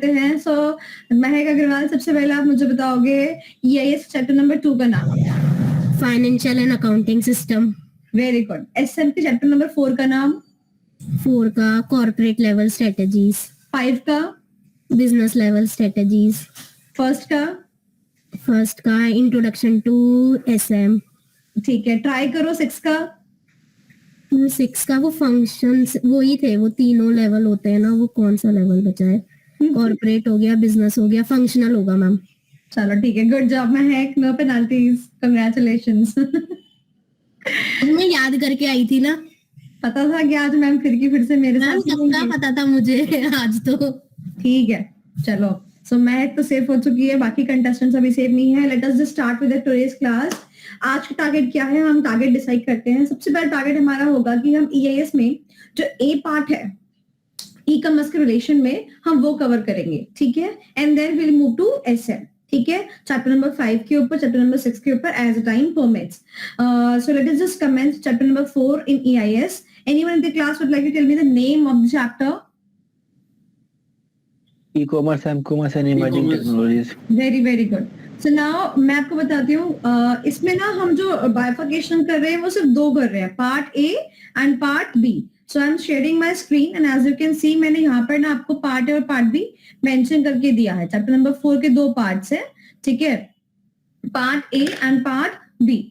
करते हैं। सो महक अग्रवाल, सबसे पहले आप मुझे बताओगे EIS चैप्टर नंबर 2 का नाम। Financial and accounting system. Very good. SMP chapter number 4 का नाम। 4 का कॉर्पोरेट लेवल स्ट्रेटजीज। 5 का बिजनेस लेवल स्ट्रेटजीज। फर्स्ट का इंट्रोडक्शन टू SM। ठीक है, ट्राई करो 6 का। 6 का वो फंक्शंस वो ही थे, वो तीनों लेवल होते हैं ना, वो कौन सा लेवल बचा है? कॉर्पोरेट हो गया, बिजनेस हो गया, फंक्शनल होगा मैम। चलो ठीक है, गुड जॉब महक, नो पेनल्टीज, कांग्रेचुलेशंस। मैं याद करके आई थी ना। पता था कि आज मैम फिर से मेरे साथ सबका पता था मुझे आज तो। ठीक है, चलो। सो महक तो सेफ हो चुकी है, बाकी कंटेस्टेंट्स अभी सेफ नहीं है। Late us just start with the today's class. आज का टारगेट क्या है, हम टारगेट डिसाइड करते हैं। सबसे पहला टारगेट हमारा होगा कि हम EIS में जो A पार्ट है ई कॉमर्स के रिलेशन में, हम वो कवर करेंगे, ठीक है। And then will move to SM, ठीक है, चैप्टर नंबर 5 के ऊपर, चैप्टर नंबर 6 के ऊपर as a time permits. So let us just commence chapter number 4 in EIS. Anyone in the class would like to tell me the name of the chapter? E-commerce, M-commerce and emerging technologies. Very good. So now मैं आपको बताती हूँ, इसमें ना हम जो bifurcation कर रहे हैं वो सिर्फ 2 कर रहे हैं, part A and part B. So I'm sharing my screen and as you can see मैंने यहाँ पर ना आपको पार्ट A और पार्ट B मेंशन करके दिया है। चैप्टर नंबर 4 के 2 पार्ट्स है, ठीक है, part A and part B.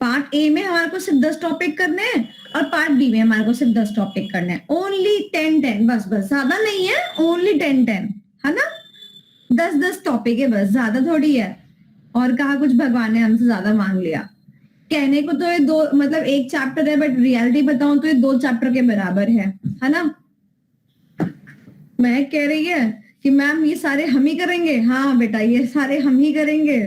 Part A में हमारे को सिर्फ 10 टॉपिक करने हैं और पार्ट B में हमारे को सिर्फ 10 टॉपिक करने हैं। ओनली 10, बस ज्यादा नहीं है, ओनली 10 है ना, 10 टॉपिक है बस, ज्यादा थोड़ी है। और कहा कुछ भगवान ने हमसे ज्यादा मांग लिया। कहने को तो ये 2 मतलब 1 चैप्टर है, बट रियलिटी बताऊं तो ये 2 चैप्टर के बराबर है ना। मैं कह रही है कि मैम ये सारे हम ही करेंगे। हाँ बेटा, ये सारे हम ही करेंगे।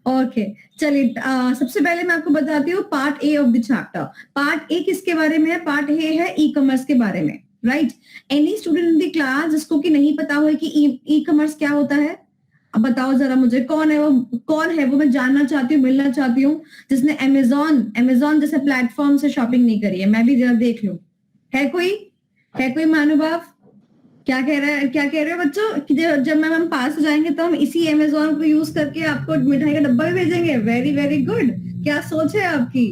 ओके, चलिए सबसे पहले मैं आपको बताती हूँ part A of the chapter. Part A किसके बारे में है? पार्ट A है ई कॉमर्स के बारे में, right. Any student in the class जिसको कि नहीं पता हो कि ई कॉमर्स क्या होता है, अब बताओ जरा मुझे, कौन है वो मैं जानना चाहती हूँ, मिलना चाहती हूँ, जिसने अमेजोन जैसे प्लेटफॉर्म से शॉपिंग नहीं करी है। मैं भी जरा देख लूं, है कोई महानुभाव? क्या कह रहे हो बच्चों कि जब मैम पास हो जाएंगे तो हम इसी अमेजोन को यूज करके आपको मिठाई का डब्बा भी भेजेंगे? Very good. क्या सोच है आपकी?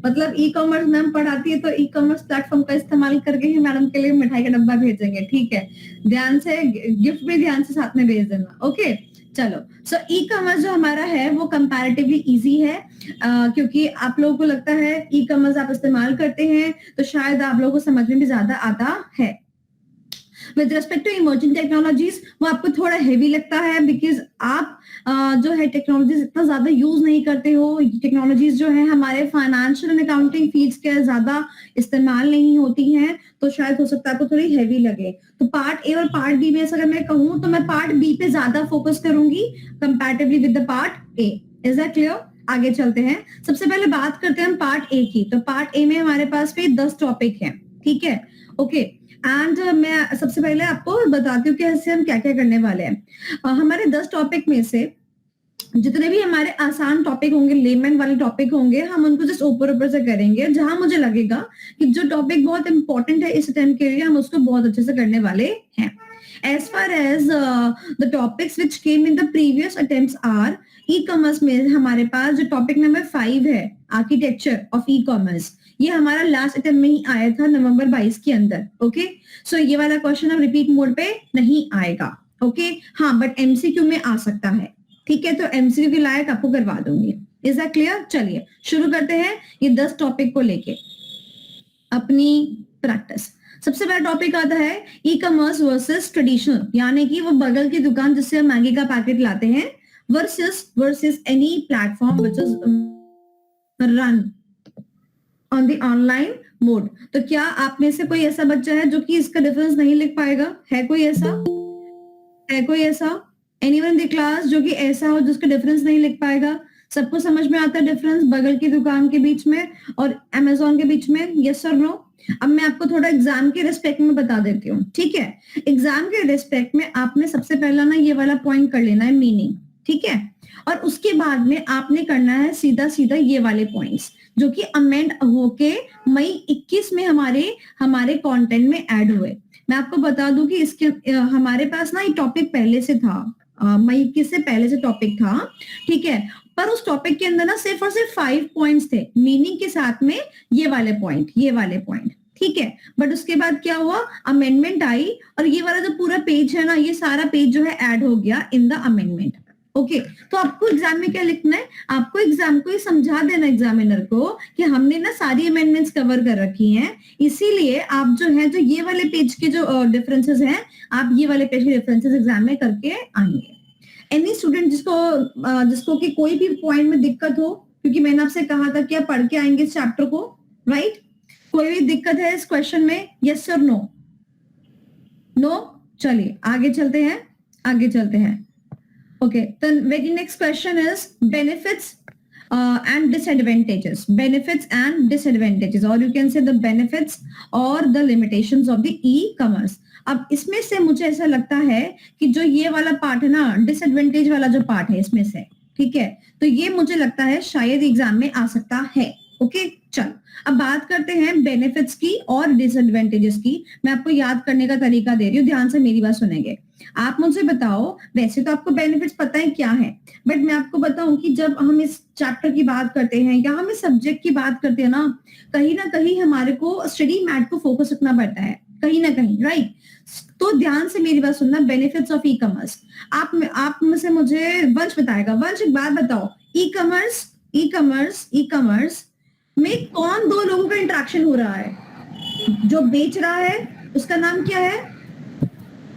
मतलब ई कॉमर्स मैम पढ़ाती है तो ई कॉमर्स प्लेटफॉर्म का इस्तेमाल करके ही मैडम के लिए मिठाई का डब्बा भेजेंगे, ठीक है। ध्यान से गिफ्ट भी ध्यान से साथ में भेज देना, ओके। चलो, सो ई कॉमर्स जो हमारा है वो कंपैरेटिवली इजी है, क्योंकि आप लोगों को लगता है ई कॉमर्स आप इस्तेमाल करते हैं तो शायद आप लोगों को समझ में भी ज्यादा आता है। With respect to emerging technologies वो आपको थोड़ा हेवी लगता है, बिकॉज आप जो है टेक्नोलॉजीज इतना ज्यादा यूज नहीं करते हो। टेक्नोलॉजीज जो है हमारे फाइनेंशियल एंड अकाउंटिंग फील्ड्स के ज्यादा इस्तेमाल नहीं होती हैं, तो शायद हो सकता है आपको थोड़ी हेवी लगे। तो पार्ट A और पार्ट B में अगर मैं कहूँ तो मैं पार्ट B पे ज्यादा फोकस करूंगी comparatively with the part A। Is that clear? आगे चलते हैं। सबसे पहले बात करते हैं हम पार्ट A की। तो पार्ट A में हमारे पास भी 10 टॉपिक है, ठीक है, ओके। एंड मैं सबसे पहले आपको बताती हूँ कि ऐसे हम क्या क्या करने वाले हैं। हमारे 10 टॉपिक में से जितने भी हमारे आसान टॉपिक होंगे, लेमन वाले टॉपिक होंगे, हम उनको जस्ट ऊपर से करेंगे। जहां मुझे लगेगा कि जो टॉपिक बहुत इंपॉर्टेंट है इस टाइम के लिए, हम उसको बहुत अच्छे से करने वाले हैं। As far as the topics which came in the previous attempts are, e-commerce में हमारे पास जो टॉपिक नंबर 5 है, आर्किटेक्चर ऑफ ई-कॉमर्स, ये हमारा लास्ट अटेम्प्ट में ही आया था नवंबर 22 के अंदर, ओके। सो ये वाला क्वेश्चन अब रिपीट मोड पे नहीं आएगा, ओके। हाँ, बट MCQ में आ सकता है, ठीक है। तो MCQ के लायक आपको करवा दूंगी। Is that clear? चलिए शुरू करते हैं ये 10 टॉपिक को लेके अपनी प्रैक्टिस। सबसे पहला टॉपिक आता है ई कॉमर्स वर्सेस ट्रेडिशनल, यानी कि वो बगल की दुकान जिससे हम मैगी का पैकेट लाते हैं, versus any platform which is run on the online mode. तो क्या आप में से कोई ऐसा बच्चा है जो कि इसका डिफरेंस नहीं लिख पाएगा? है कोई ऐसा? एनीवन इन द क्लास जो कि ऐसा हो जिसका डिफरेंस नहीं लिख पाएगा? सबको समझ में आता है डिफरेंस बगल की दुकान के बीच में और अमेजोन के बीच में? यस और नो? अब मैं आपको थोड़ा एग्जाम के रिस्पेक्ट में बता देती हूँ, ठीक है। एग्जाम के रिस्पेक्ट में आपने सबसे पहला ना ये वाला पॉइंट कर लेना है, मीनिंग, ठीक है। और उसके बाद में आपने करना है सीधा ये वाले पॉइंट्स जो कि अमेंड होके मई 21 में हमारे कंटेंट में ऐड हुए। मैं आपको बता दूं कि इसके हमारे पास ना ये टॉपिक पहले से था, मई के से पहले से टॉपिक था, ठीक है, पर उस टॉपिक के अंदर ना सिर्फ और सिर्फ 5 पॉइंट्स थे, मीनिंग के साथ में ये वाले पॉइंट, ठीक है। बट उसके बाद क्या हुआ, अमेंडमेंट आई और ये वाला जो पूरा पेज है ना, ये सारा पेज जो है ऐड हो गया इन द अमेंडमेंट। ओके, तो आपको एग्जाम में क्या लिखना है, आपको एग्जाम को ये समझा देना एग्जामिनर को कि हमने ना सारी अमेंडमेंट्स कवर कर रखी हैं, इसीलिए आप जो है जो ये वाले पेज के जो डिफरेंसेस हैं, आप ये वाले पेज के डिफरेंसेस एग्जाम में करके आएंगे। एनी स्टूडेंट जिसको कि कोई भी पॉइंट में दिक्कत हो, क्योंकि मैंने आपसे कहा था कि आप पढ़ के आएंगे इस चैप्टर को, राइट? कोई भी दिक्कत है इस क्वेश्चन में, यस और नो? नो, चलिए आगे चलते हैं। Okay, then very next question is benefits and disadvantages. Benefits and disadvantages, or you can say the benefits or the limitations of the e-commerce. अब इसमें से मुझे ऐसा लगता है कि जो ये वाला पार्ट है ना, डिसएडवांटेज वाला जो पार्ट है इसमें से, ठीक है, तो ये मुझे लगता है शायद एग्जाम में आ सकता है। ओके, चलो अब बात करते हैं बेनिफिट्स की और डिसएडवांटेजेस की। मैं आपको याद करने का तरीका दे रही हूँ, ध्यान से मेरी बात सुनेंगे। आप मुझे बताओ, वैसे तो आपको बेनिफिट्स पता है क्या है, बट मैं आपको बताऊं कि जब हम इस चैप्टर की बात करते हैं या हम इस सब्जेक्ट की बात करते हैं ना कहीं हमारे को स्टडी मैट को फोकस रखना पड़ता है, कहीं ना कहीं, राइट? तो ध्यान से मेरी बात सुनना, बेनिफिट्स ऑफ ई कॉमर्स। आप में से मुझे वंश बताएगा। वंश, एक बात बताओ, ई कॉमर्स में कौन दो लोगों का इंटरेक्शन हो रहा है? जो बेच रहा है उसका नाम क्या है?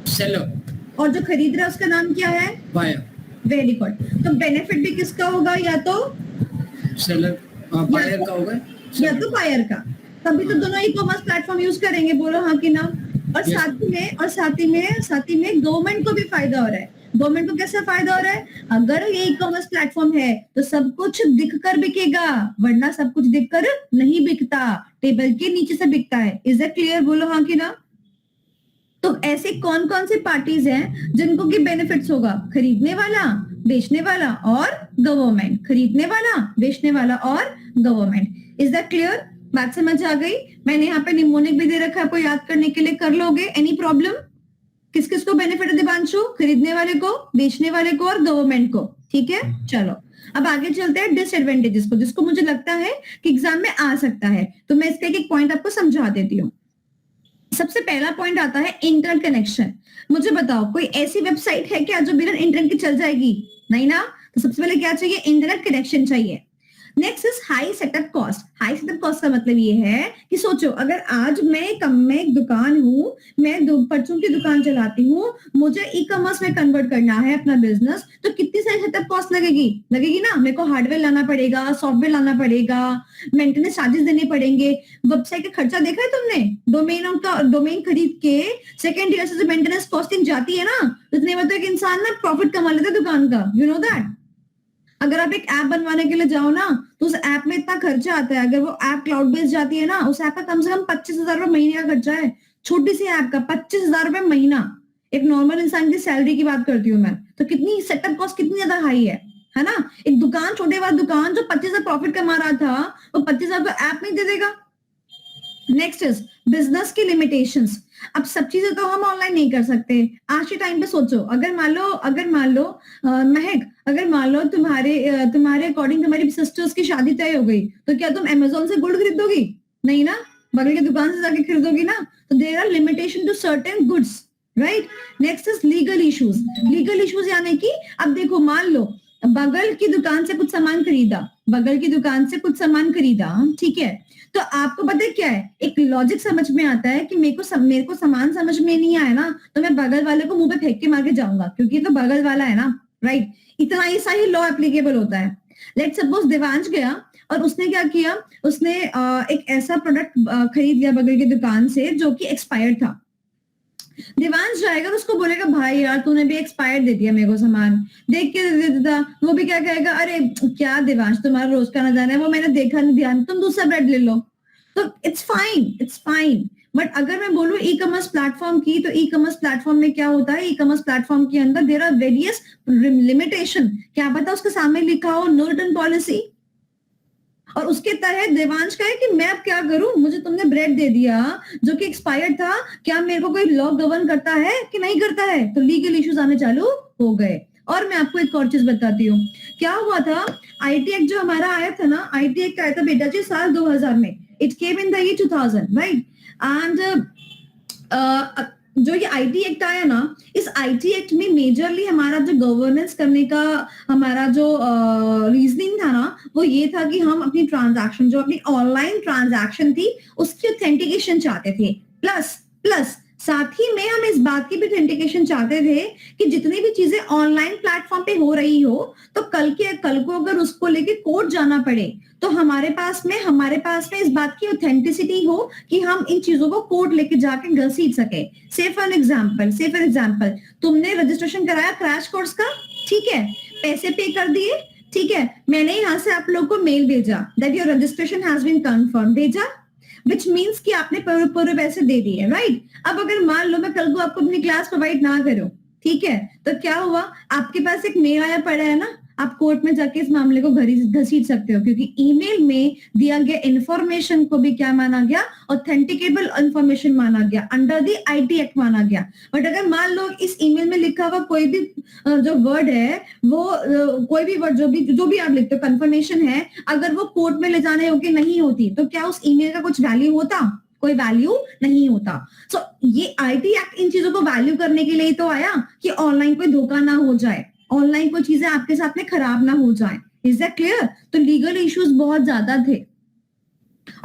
सेलर। और जो खरीद रहा है उसका नाम क्या है? बायर। Very good. तो बेनिफिट भी किसका होगा? या तो सेलर, बायर का होगा, या तो बायर का। तभी तो दोनों ई कॉमर्स प्लेटफॉर्म यूज करेंगे, बोलो हाँ कि ना? और साथ ही में गवर्नमेंट को भी फायदा हो रहा है। गवर्नमेंट को कैसे फायदा हो रहा है? अगर ये ई कॉमर्स प्लेटफॉर्म है तो सब कुछ दिखकर बिकेगा, वरना सब कुछ दिखकर नहीं बिकता, टेबल के नीचे से बिकता है। Is that clear? बोलो हाँ कि ना? तो ऐसे कौन कौन से पार्टीज हैं जिनको की बेनिफिट्स होगा? खरीदने वाला, बेचने वाला और गवर्नमेंट। खरीदने वाला, बेचने वाला और गवर्नमेंट। Is that clear? बात समझ आ गई? मैंने यहाँ पे निमोनिक भी दे रखा है आपको याद करने के लिए, कर लोगे? Any problem? किस किस को बेनिफिट है दिवांशु? खरीदने वाले को, बेचने वाले को और गवर्नमेंट को, ठीक है। चलो अब आगे चलते हैं डिसएडवांटेजेस को, जिसको मुझे लगता है कि एग्जाम में आ सकता है। तो मैं इसका एक पॉइंट आपको समझा देती हूँ। सबसे पहला पॉइंट आता है इंटरनेट कनेक्शन। मुझे बताओ, कोई ऐसी वेबसाइट है क्या जो बिना इंटरनेट के चल जाएगी? नहीं ना। तो सबसे पहले क्या चाहिए? इंटरनेट कनेक्शन चाहिए। Next is high setup cost. High setup cost का मतलब ये है कि सोचो, अगर आज मैं एक दुकान हूँ, मैं पर्चों की दुकान चलाती हूँ, मुझे ई कॉमर्स में कन्वर्ट करना है अपना बिजनेस, तो कितनी सारी सेटअप कॉस्ट लगेगी ना। मेरे को हार्डवेयर लाना पड़ेगा, सॉफ्टवेयर लाना पड़ेगा, मेंटेनेंस चार्जेस देने पड़ेंगे। वेबसाइट का खर्चा देखा है तुमने? डोमेन खरीद के सेकेंड ईयर से जो मेंटेनेंस कॉस्टिंग जाती है ना, इतने में तो एक इंसान ना प्रॉफिट कमा लेता है दुकान का। You know that? अगर आप एक ऐप बनवाने के लिए जाओ ना, तो उस ऐप में इतना खर्चा आता है। अगर वो ऐप क्लाउड बेस्ड जाती है ना, उस ऐप का कम से कम 25,000 रुपए महीने का खर्चा है। छोटी सी ऐप का 25,000 रुपए महीना। एक नॉर्मल इंसान की सैलरी की बात करती हूँ मैं। तो कितनी सेटअप कॉस्ट कितनी ज्यादा हाई है ना। एक दुकान, छोटे वाला दुकान जो 25,000 प्रॉफिट कमा रहा था, वो 25,000 का ऐप नहीं दे देगा। नेक्स्ट इज बिजनेस की लिमिटेशंस। अब सब चीजें तो हम ऑनलाइन नहीं कर सकते। आज के टाइम पे सोचो, अगर मान लो महक, अगर मान लो तुम्हारे अकॉर्डिंग तुम्हारी सिस्टर्स की शादी तय हो गई, तो क्या तुम अमेजोन से गोल्ड खरीदोगी? नहीं ना, बगल की दुकान से जाके खरीदोगी ना। तो there are limitation to certain goods, right. Next is legal issues. Legal issues यानी कि अब देखो, मान लो बगल की दुकान से कुछ सामान खरीदा, ठीक है, तो आपको पता है क्या है, एक लॉजिक समझ में आता है कि मेरे को सामान समझ में नहीं आया ना, तो मैं बगल वाले को मुंह पे फेंक के मार के जाऊंगा, क्योंकि तो बगल वाला है ना, राइट। इतना ही सही लॉ एप्लीकेबल होता है। लेट्स सपोज देवांश गया और उसने क्या किया, उसने एक ऐसा प्रोडक्ट खरीद लिया बगल की दुकान से जो कि एक्सपायर्ड था। देवांश जाएगा तो उसको बोलेगा, भाई यार तूने भी एक्सपायर्ड दे दिया मेरे को सामान, देख के दे देता। वो भी क्या कहेगा, अरे क्या देवांश तुम्हारा रोज का न जाना है, वो मैंने देखा नहीं ध्यान, तुम दूसरा ब्रेड ले लो। तो इट्स फाइन। बट अगर मैं बोलूँ ई कॉमर्स प्लेटफॉर्म की, तो ई कॉमर्स प्लेटफॉर्म में क्या होता है, ई कॉमर्स प्लेटफॉर्म के अंदर देयर आर वेरियस लिमिटेशन। क्या पता उसके सामने लिखा हो नो रिटर्न पॉलिसी, और उसके तहत देवांश का है कि मैं अब क्या करूं, मुझे तुमने ब्रेड दे दिया जो कि एक्सपायर्ड था, क्या मेरे को कोई लॉ गवर्न करता है कि नहीं करता है? तो लीगल इश्यूज आने चालू हो गए। और मैं आपको एक और चीज बताती हूँ, क्या हुआ था, आईटी एक्ट जो हमारा आया था ना, आईटी एक्ट आया था बेटा जी साल 2000 में, it came in the year 2000, right? And जो ये आईटी एक्ट आया ना, इस आईटी एक्ट में मेजरली हमारा जो गवर्नेंस करने का हमारा जो रीजनिंग था ना, वो ये था कि हम अपनी ट्रांजैक्शन, जो अपनी ऑनलाइन ट्रांजैक्शन थी, उसकी ऑथेंटिकेशन चाहते थे। प्लस प्लस साथ ही में हम इस बात की भी ऑथेंटिकेशन चाहते थे कि जितनी भी चीजें ऑनलाइन प्लेटफॉर्म पे हो रही हो, तो कल को अगर उसको लेके कोर्ट जाना पड़े तो हमारे पास में इस बात की ऑथेंटिसिटी हो कि हम इन चीजों को कोर्ट लेके जाके घसीट सके। से फॉर एग्जांपल तुमने रजिस्ट्रेशन कराया क्रैश कोर्स का, ठीक है, पैसे पे कर दिए, ठीक है, मैंने यहाँ से आप लोग को मेल भेजा that your registration has been confirm, भेजा, विच मीन्स कि आपने पूरे पैसे दे दिए, राइट? अब अगर मान लो मैं कल को आपको अपनी क्लास प्रोवाइड ना करूं, ठीक है, तो क्या हुआ, आपके पास एक मेल आया पड़ा है ना, आप कोर्ट में जाके इस मामले को घसीट सकते हो, क्योंकि ईमेल में दिया गया इंफॉर्मेशन को भी क्या माना गया, ऑथेंटिकेबल इंफॉर्मेशन माना गया, अंडर द आईटी एक्ट माना गया। बट अगर मान लो इस ईमेल में लिखा हुआ कोई भी जो वर्ड है, वो कोई भी वर्ड जो भी आप लिखते हो, कंफर्मेशन है, अगर वो कोर्ट में ले जाने योग्य नहीं होती, तो क्या उस ईमेल का कुछ वैल्यू होता? कोई वैल्यू नहीं होता। सो ये आईटी एक्ट इन चीजों को वैल्यू करने के लिए तो आया कि ऑनलाइन कोई धोखा ना हो जाए, ऑनलाइन कोई चीजें आपके साथ में खराब ना हो जाए। Is that clear? तो लीगल इश्यूज बहुत ज्यादा थे।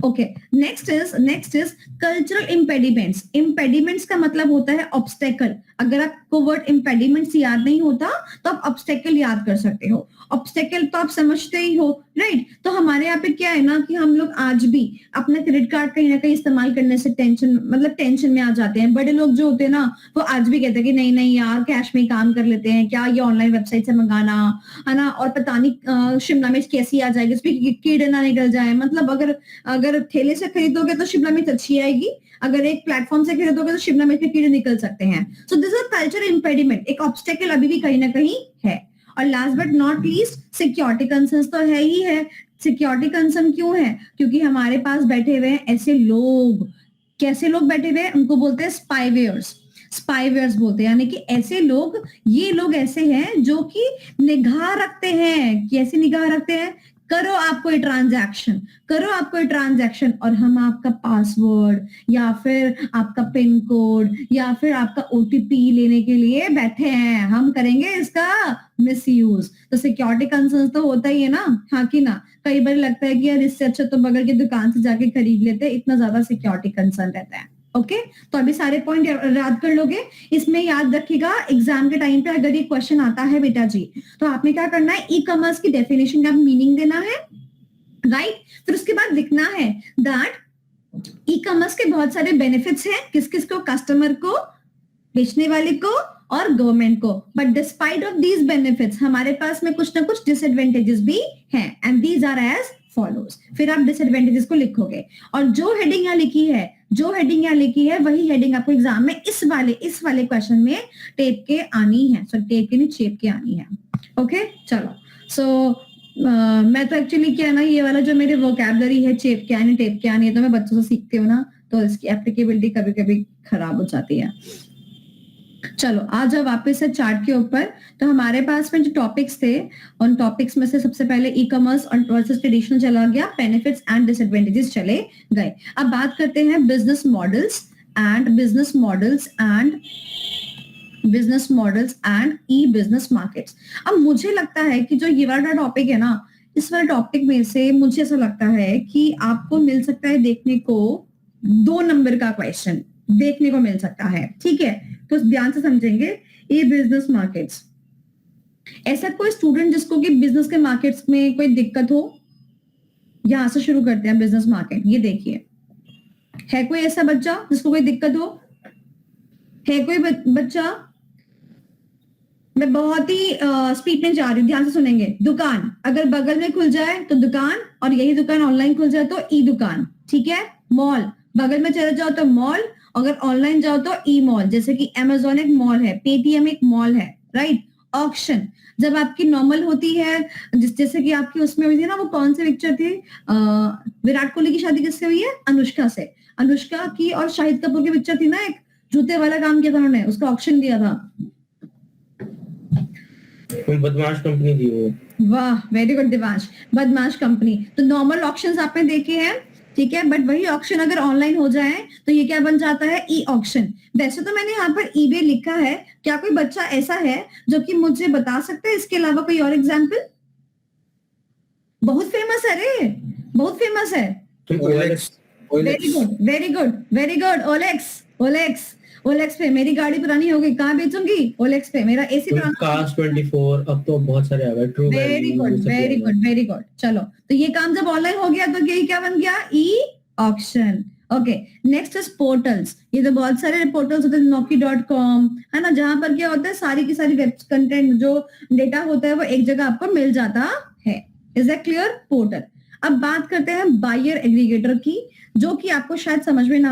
Okay, next is cultural impediments. Impediments का मतलब होता है ऑब्स्टेकल। अगर आपको वर्ड इम्पेडिमेंट्स याद नहीं होता तो आप ऑब्स्टेकल याद कर सकते हो। ऑब्स्टेकल तो आप समझते ही हो, राइट? तो हमारे यहाँ पे क्या है ना कि हम लोग आज भी अपना क्रेडिट कार्ड कहीं ना कहीं इस्तेमाल करने से टेंशन में आ जाते हैं। बड़े लोग जो होते हैं ना, वो आज भी कहते हैं कि नहीं यार, कैश में ही काम कर लेते हैं, क्या ये ऑनलाइन वेबसाइट से मंगाना है ना, और पता नहीं शिमला मिर्च कैसी आ जाएगी, उसमें कीड़े ना निकल जाए। मतलब अगर ठेले से खरीदोगे तो शिमला मिर्च अच्छी आएगी, अगर एक प्लेटफॉर्म से खरीदोगे तो शिमला मिर्च के कीड़े निकल सकते हैं। So this is culture impediment, एक ऑब्स्टेकल अभी भी कहीं ना कहीं है। और last but not least, security concerns तो है ही है। सिक्योरिटी कंसर्न क्यों है? क्योंकि हमारे पास बैठे हुए हैं ऐसे लोग, कैसे लोग बैठे हुए हैं, उनको बोलते हैं स्पाईवेयर्स बोलते हैं, यानी कि ऐसे लोग, ये लोग ऐसे हैं जो कि निगाह रखते हैं। कैसे निगाह रखते हैं? करो आप कोई ट्रांजैक्शन और हम आपका पासवर्ड या फिर आपका पिन कोड या फिर आपका ओटीपी लेने के लिए बैठे हैं, हम करेंगे इसका मिसयूज। तो सिक्योरिटी कंसर्न तो होता ही है ना, हाँ कि ना? कई बार लगता है कि यार इससे अच्छा तो बगल की दुकान से जाके खरीद लेते, इतना ज्यादा सिक्योरिटी कंसर्न रहता है। ओके, तो अभी सारे पॉइंट याद कर लोगे। इसमें याद रखिएगा, एग्जाम के टाइम पे अगर ये क्वेश्चन आता है बेटा जी, तो आपने क्या करना है, ई कॉमर्स की डेफिनेशन का मीनिंग देना है, राइट? फिर उसके बाद लिखना है दैट ई कॉमर्स के बहुत सारे बेनिफिट्स हैं, किस किस को, कस्टमर को, बेचने वाले को और गवर्नमेंट को। But despite of these benefits हमारे पास में कुछ ना कुछ डिसएडवांटेजेस भी हैं, and these are as follows. फिर आप डिसएडवांटेजेस को लिखोगे, और जो हेडिंग यहाँ लिखी है वही हेडिंग आपको एग्जाम में इस वाले क्वेश्चन में टेप के आनी है, टेप के नहीं, चेप के आनी है। ओके, चलो। सो मैं तो एक्चुअली क्या है ना, ये वाला जो मेरे वोकैबुलरी है, चेप के आनी, टेप के आनी है, तो मैं बच्चों से सीखती हूँ ना, तो इसकी एप्लीकेबिलिटी कभी कभी खराब हो जाती है। चलो आ जाओ वापस से चार्ट के ऊपर। तो हमारे पास में जो टॉपिक्स थे, उन टॉपिक्स में से सबसे पहले ई कॉमर्स वर्सेस ट्रेडिशनल चला गया, बेनिफिट्स एंड डिसएडवांटेजेस चले गए। अब बात करते हैं business models and E business markets. अब मुझे लगता है कि जो ये वाला टॉपिक है ना, इस वाले टॉपिक में से मुझे ऐसा लगता है कि आपको मिल सकता है देखने को 2 नंबर का क्वेश्चन देखने को मिल सकता है, ठीक है? तो ध्यान से समझेंगे। ई बिजनेस मार्केट्स, ऐसा कोई स्टूडेंट जिसको कि बिजनेस के मार्केट्स में कोई दिक्कत हो? यहां से शुरू करते हैं बिजनेस मार्केट। ये देखिए, है कोई ऐसा बच्चा जिसको कोई दिक्कत हो? है कोई बच्चा? मैं बहुत ही स्पीड में जा रही हूँ, ध्यान से सुनेंगे। दुकान अगर बगल में खुल जाए तो दुकान, और यही दुकान ऑनलाइन खुल जाए तो ई दुकान, ठीक है? मॉल बगल में चले जाओ तो मॉल, अगर ऑनलाइन जाओ तो ई मॉल, जैसे कि अमेजोन एक मॉल है, पेटीएम एक मॉल है, राइट? ऑक्शन जब आपकी नॉर्मल होती है, जैसे कि आपकी उसमें हुई थी ना, वो कौन सी पिक्चर थी, विराट कोहली की शादी किससे हुई है, अनुष्का से, अनुष्का की और शाहिद कपूर की पिक्चर थी ना, एक जूते वाला काम किया था उन्होंने, उसका ऑक्शन दिया था। कोई बदमाश कंपनी थी वो। वाह, वेरी गुड दिवांश, बदमाश कंपनी। तो नॉर्मल ऑक्शंस आपने देखे हैं, ठीक है, बट वही ऑक्शन अगर ऑनलाइन हो जाए तो ये क्या बन जाता है, ई ऑक्शन। वैसे तो मैंने यहाँ पर ईबे लिखा है, क्या कोई बच्चा ऐसा है जो कि मुझे बता सकता है इसके अलावा कोई और एग्जाम्पल? बहुत फेमस है रे, बहुत फेमस है। OLX very good, very good, very good. OLX, OLX, OLX पे मेरी गाड़ी पुरानी हो गई, कहाँ बेचूंगी? ओलेक्स पे। मेरा एसी पुराना। कार्स 24, अब तो बहुत सारे आ गए, true value. Very good, very good, very good. चलो, तो ये काम जब ऑनलाइन हो गया तो यही क्या बन गया, e auction. Okay, next is portals. ये तो बहुत सारे पोर्टल्स होते हैं, Naukri.com है ना, जहां पर क्या होता है, सारी की सारी वेब कंटेंट जो डेटा होता है वो एक जगह आपको मिल जाता है। Is that clear? पोर्टल। अब बात करते हैं बायर एग्रीगेटर की, जो कि आपको शायद समझ में ना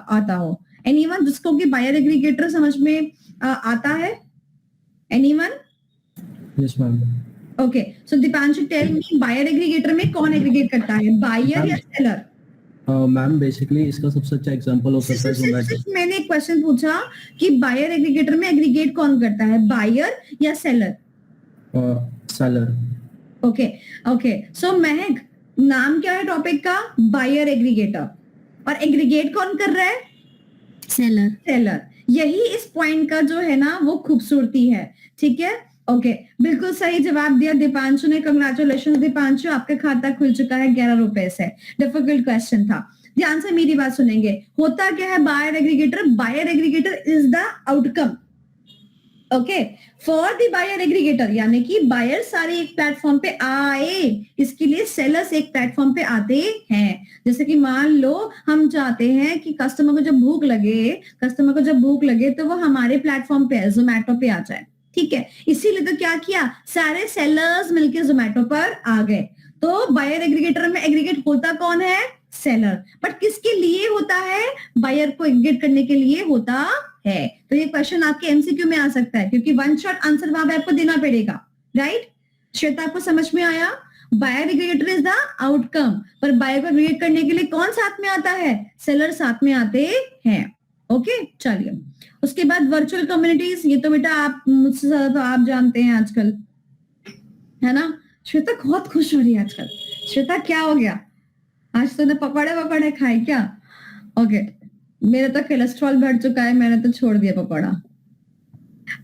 आता हो। एनीवन जिसको कि बायर एग्रीगेटर समझ में आता है? Anyone? Yes ma'am. Okay, so Deepanshu tell me, buyer aggregator में कौन एग्रीगेट करता है, बायर या सेलर? मैम बेसिकली इसका सबसे अच्छा एग्जांपल हो सकता है जोमेटो। मैंने एक क्वेश्चन पूछा कि बायर एग्रीगेटर में एग्रीगेट कौन करता है, बायर या सेलर? सेलर। ओके, ओके, सो महक, नाम क्या है टॉपिक का, बायर एग्रीगेटर, और एग्रीगेट कौन कर रहा है, सेलर। सेलर। यही इस पॉइंट का जो है ना वो खूबसूरती है, ठीक है। ओके, बिल्कुल सही जवाब दिया दीपांशु ने, कंग्रेचुलेशन दीपांशु, आपका खाता खुल चुका है 11 रुपए से। डिफिकल्ट क्वेश्चन था, ध्यान से मेरी बात सुनेंगे। होता क्या है buyer aggregator? Buyer aggregator is the outcome, okay, for the buyer aggregator, यानी कि बायर सारे एक प्लेटफॉर्म पे आए, इसके लिए सेलर्स एक प्लेटफॉर्म पे आते हैं। जैसे कि मान लो हम चाहते हैं कि कस्टमर को जब भूख लगे तो वो हमारे प्लेटफॉर्म पे, जोमेटो पे आ जाए, ठीक है। इसीलिए तो क्या किया, सारे सेलर्स मिलके जोमेटो पर आ गए। तो बायर एग्रीगेटर में एग्रीगेट होता कौन है, सेलर, बट किसके लिए होता है, बायर को एग्रीगेट करने के लिए होता है। तो ये क्वेश्चन आपके एमसीक्यू में आ सकता है, क्योंकि वन शॉट आंसर वहां पे आपको देना पड़ेगा, राइट। श्वेता, आपको समझ में आया? Buyer aggregator is the outcome, पर बायर को एग्रीगेट करने के लिए कौन साथ में आता है, सेलर साथ में आते हैं। ओके, चलिए उसके बाद वर्चुअल कम्युनिटीज, ये तो बेटा आप मुझसे ज्यादा तो आप जानते हैं आजकल, है ना। श्वेता बहुत खुश हो रही है आजकल। श्वेता क्या हो गया, आज तूने पकौड़े खाए क्या? ओके, मेरा तो कोलेस्ट्रॉल बढ़ चुका है, मैंने तो छोड़ दिया पकौड़ा।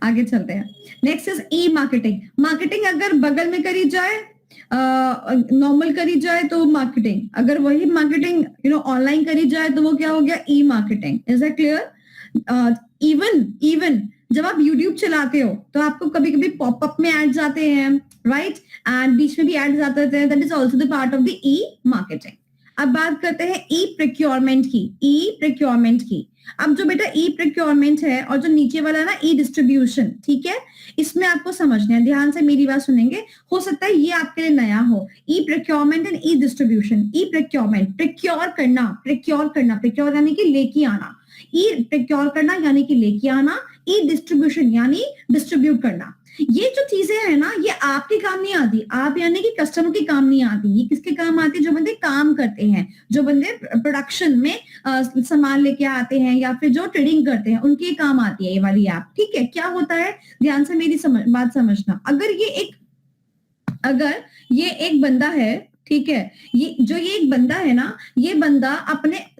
आगे चलते हैं। Next is E marketing. Marketing अगर बगल में करी जाए, नॉर्मल करी जाए तो मार्केटिंग, अगर वही मार्केटिंग ऑनलाइन करी जाए तो वो क्या हो गया, e marketing. Is that clear? Even जब आप YouTube चलाते हो तो आपको कभी कभी पॉपअप में एड्स आते हैं, राइट, एंड बीच में भी एड्स आते हैं, that is also the part of the E marketing. अब बात करते हैं ई प्रोक्योरमेंट की। अब जो बेटा ई प्रोक्योरमेंट है और जो नीचे वाला ना ई डिस्ट्रीब्यूशन, ठीक है, इसमें आपको समझना है, ध्यान से मेरी बात सुनेंगे। हो सकता है ये आपके लिए नया हो, e procurement and E distribution. E procurement, procure यानी कि लेके आना, ई प्रोक्योर करना यानी कि लेके आना, ई डिस्ट्रीब्यूशन यानी डिस्ट्रीब्यूट करना। ये जो चीजें है ना, ये आपके काम नहीं आती, आप यानी कि कस्टमर के काम नहीं आती। ये किसके काम आती है, जो बंदे काम करते हैं, जो बंदे प्रोडक्शन में सामान लेके आते हैं या फिर जो ट्रेडिंग करते हैं, उनके काम आती है ये वाली ऐप, ठीक है। क्या होता है, ध्यान से मेरी बात समझना। अगर ये एक बंदा है, ठीक है, ये एक बंदा है ना, ये बंदा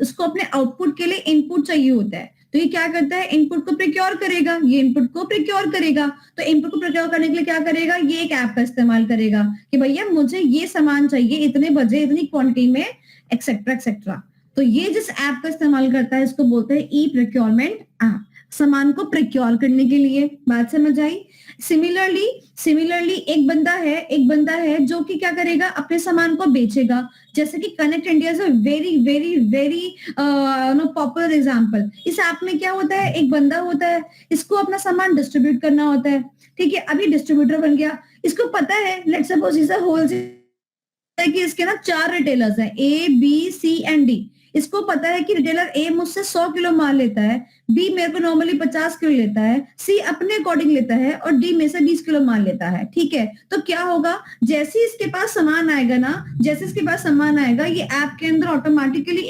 उसको अपने आउटपुट के लिए इनपुट चाहिए होता है, तो ये क्या करता है, इनपुट को प्रोक्योर करेगा, तो इनपुट को प्रोक्योर करने के लिए क्या करेगा, ये एक ऐप का इस्तेमाल करेगा कि भैया मुझे ये सामान चाहिए इतने बजे, इतनी क्वांटिटी में, एक्सेट्रा एक्सेट्रा। तो ये जिस ऐप का इस्तेमाल करता है इसको बोलते हैं ई प्रोक्योरमेंट ऐप, सामान को प्रोक्योर करने के लिए। बात समझ आई? सिमिलरली एक बंदा है जो कि क्या करेगा, अपने सामान को बेचेगा। जैसे कि connect India is a very very very popular example. इस ऐप में क्या होता है, एक बंदा होता है, इसको अपना सामान डिस्ट्रीब्यूट करना होता है, ठीक है। अभी डिस्ट्रीब्यूटर बन गया, इसको पता है, let's suppose is a wholesale कि इसके ना 4 रिटेलर्स हैं, A, B, C and D। इसको पता है कि रिटेलर ए मुझसे 100 किलो माल लेता है, बी मेरे को नॉर्मली 50 किलो लेता है, सी अपने अकॉर्डिंग लेता है और डी में से 20 किलो माल लेता है, ठीक है। तो क्या होगा, जैसे ही इसके पास सामान आएगा ना, जैसे इसके पास सामान आएगा, ये ऐप के अंदर ऑटोमेटिकली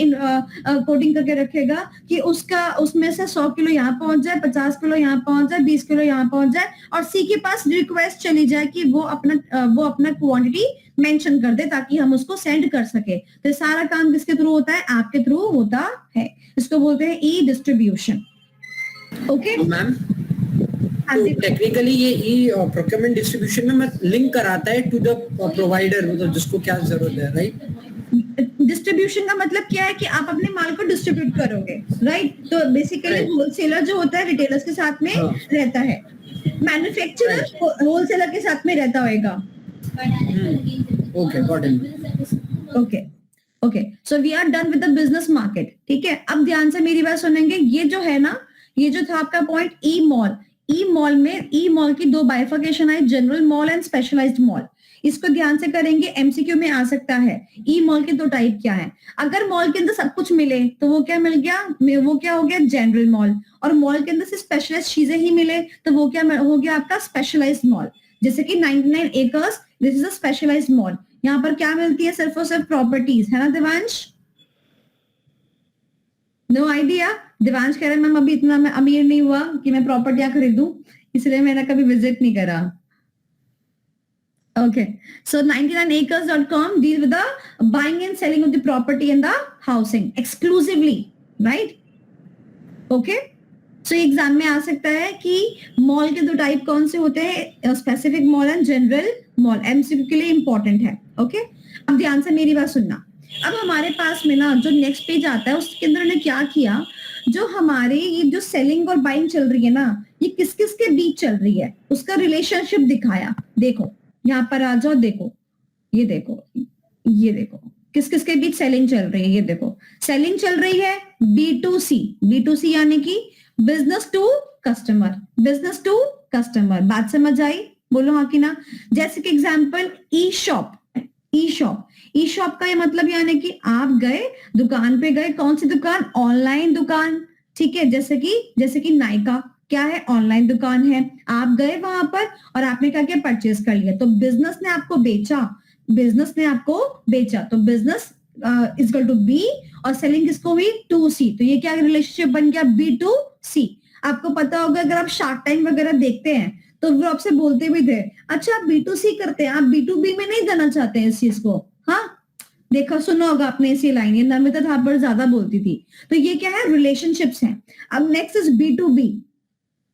कोडिंग करके रखेगा कि उसका उसमें से 100 किलो यहाँ पहुंच जाए, 50 किलो यहाँ पहुंच जाए, 20 किलो यहाँ पहुंच जाए, और सी के पास रिक्वेस्ट चली जाए कि वो अपना क्वांटिटी मेंशन कर दे ताकि हम उसको सेंड कर सके। तो सारा काम किसके थ्रू होता है, ऐप के थ्रू होता है। इसको बोलते हैं ई डिस्ट्रीब्यूशन। ओके मैम, तो टेक्निकली ये ई प्रोक्योरमेंट डिस्ट्रीब्यूशन में मैं लिंक कराता है टू द प्रोवाइडर, मतलब जिसको क्या जरूरत है, राइट। डिस्ट्रीब्यूशन का मतलब क्या है कि आप अपने माल को डिस्ट्रीब्यूट करोगे, राइट। तो बेसिकली होलसेलर जो होता है रिटेलर्स के साथ में रहता है, मैन्युफैक्चरर होलसेलर के साथ में रहता होगा। Okay, got it. Okay, so we are done with the business market, ठीक है। अब ध्यान से मेरी बात सुनेंगे। ये जो है ना, ये जो था आपका point e mall, e mall में ई मॉल की दो बाइफर्केशन है, general mall and specialised mall. इसको ध्यान से करेंगे, एमसीक्यू में आ सकता है। ई मॉल के दो टाइप क्या है, अगर मॉल के अंदर सब कुछ मिले तो वो क्या मिल गया, वो क्या हो गया, जनरल मॉल। और मॉल के अंदर से स्पेशलाइज्ड चीजें ही मिले तो वो क्या हो गया, आपका स्पेशलाइज्ड मॉल। जैसे कि 99 acres, this is a specialised mall. यहाँ पर क्या मिलती है, सिर्फ और सिर्फ प्रॉपर्टीज, है ना दिवांश? No idea. दिवांश कह रहे हैं मैम अभी इतना मैं अमीर नहीं हुआ कि मैं प्रॉपर्टियां खरीदूं, इसलिए मैंने कभी विजिट नहीं करा। Okay, so 99acres.com deal with the buying and selling of the property and the housing exclusively, right? Okay, so exam में आ सकता है कि मॉल के दो टाइप कौन से होते हैं, specific mall and general mall. MCQ के लिए इंपॉर्टेंट है। ओके, अब ध्यान से मेरी बात सुनना। अब हमारे पास में ना जो नेक्स्ट पेज आता है उसके अंदर उन्होंने क्या किया, जो हमारे ये जो सेलिंग और बाइंग चल रही है ना, ये किस किस के बीच चल रही है उसका रिलेशनशिप दिखाया। देखो यहाँ पर आ जाओ, देखो ये देखो, ये देखो किस किस के बीच सेलिंग चल रही है। ये देखो सेलिंग चल रही है B2C, B2C यानी कि business to customer, business to customer. बात समझ आई? बोलो हाँ कि ना। जैसे कि example e shop, e shop, e shop का ये मतलब यानी कि आप गए दुकान पे, गए कौन सी दुकान, ऑनलाइन दुकान, ठीक है। जैसे कि नायका क्या है, ऑनलाइन दुकान है। आप गए वहां पर और आपने क्या किया, परचेज कर लिया, तो बिजनेस ने आपको बेचा, बिजनेस ने आपको बेचा, तो business is equal to B और सेलिंग किसको हुई, 2C। तो ये क्या रिलेशनशिप बन गया, B2C। आपको पता होगा अगर आप शार्क टाइम वगैरह देखते हैं तो वो आपसे बोलते भी थे, अच्छा आप B2C करते हैं, आप B2B में नहीं जाना चाहते हैं इस चीज को। हाँ देखा सुना होगा आपने इसी लाइन, ये नमिता थापर ज्यादा बोलती थी। तो ये क्या है, रिलेशनशिप्स हैं। अब नेक्स्ट इज B2B